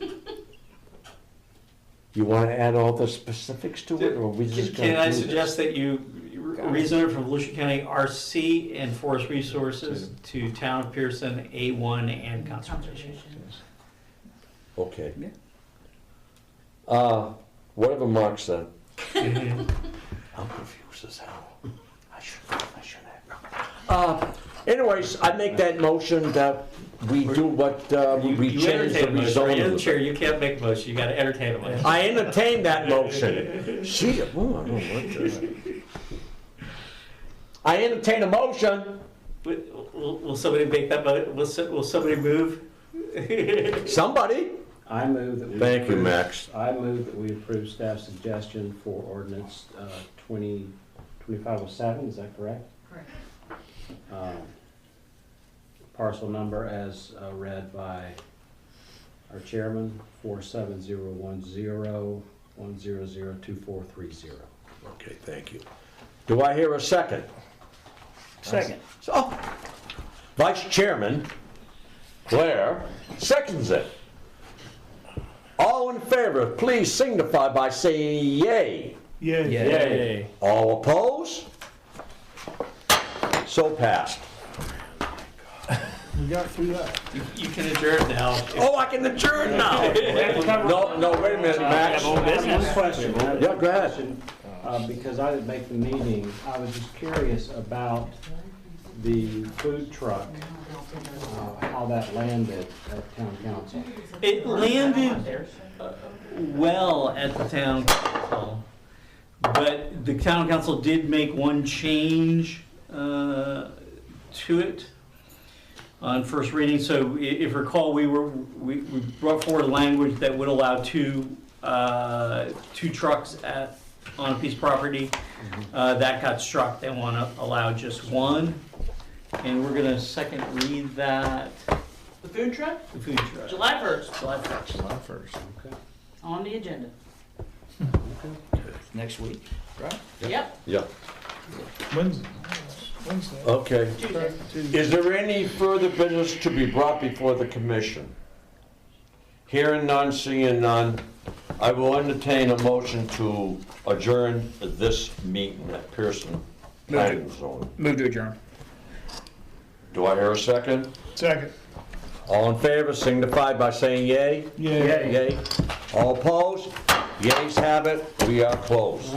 [SPEAKER 2] You want to add all the specifics to it, or we just
[SPEAKER 5] Can
[SPEAKER 2] gonna
[SPEAKER 5] I
[SPEAKER 2] do
[SPEAKER 5] suggest that you rezone it from Volusia County RC and Forest Resources to Town of Pierson A1 and Conservation?
[SPEAKER 2] Okay. Whatever Mark said. I'm confused as hell. I shouldn't have. Anyways, I make that motion that we do what, we
[SPEAKER 5] You
[SPEAKER 2] change the
[SPEAKER 5] entertain a motion. You're
[SPEAKER 2] rezoning.
[SPEAKER 5] the chair, you can't make a motion, you gotta entertain a motion.
[SPEAKER 2] I entertain that motion. Shit, oh, I don't know what this. I entertain a motion.
[SPEAKER 5] Will somebody make that will somebody move?
[SPEAKER 2] Somebody.
[SPEAKER 4] I move that we.
[SPEAKER 2] Thank you,
[SPEAKER 4] approve-
[SPEAKER 2] Max.
[SPEAKER 4] I move that we approve staff's suggestion for ordinance 2507, is that correct?
[SPEAKER 1] Correct.
[SPEAKER 4] Parcel number as read by our chairman, 4701010002430.
[SPEAKER 2] Okay, thank you. Do I hear a second?
[SPEAKER 3] Second.
[SPEAKER 2] So, Vice Chairman Blair seconds it. All in favor, please signify by saying yay.
[SPEAKER 10] Yeah.
[SPEAKER 3] Yay.
[SPEAKER 2] All opposed? So passed.
[SPEAKER 10] We got through that.
[SPEAKER 5] You can adjourn now.
[SPEAKER 2] Oh, I can adjourn now. No, wait a minute, Max.
[SPEAKER 3] Old business.
[SPEAKER 4] One question.
[SPEAKER 2] Yeah, go ahead.
[SPEAKER 4] Because I didn't make the meeting, I was just curious about the food truck, how that landed at town council.
[SPEAKER 5] It landed well at the town council, but the town council did make one change to it on first reading. So if you recall, we brought forward language that would allow two trucks on a piece of property. That got struck. They want to allow just one. And we're gonna second read that.
[SPEAKER 1] The food truck,
[SPEAKER 5] The food truck.
[SPEAKER 1] July 1st,
[SPEAKER 5] July 1st.
[SPEAKER 10] July 1st.
[SPEAKER 4] Okay.
[SPEAKER 1] on the agenda.
[SPEAKER 3] Next week, right?
[SPEAKER 1] Yep,
[SPEAKER 2] Yeah,
[SPEAKER 10] Wednesday.
[SPEAKER 2] okay.
[SPEAKER 1] Tuesday.
[SPEAKER 2] Is there any further business to be brought before the commission? Hearing none, seeing none, I will entertain a motion to adjourn this meeting at Pierson Planning Zone.
[SPEAKER 3] Move to adjourn.
[SPEAKER 2] Do I hear a second?
[SPEAKER 10] Second.
[SPEAKER 2] All in favor, signify by saying yay.
[SPEAKER 10] Yeah.
[SPEAKER 2] Yay. All opposed? Yays have it, we are closed.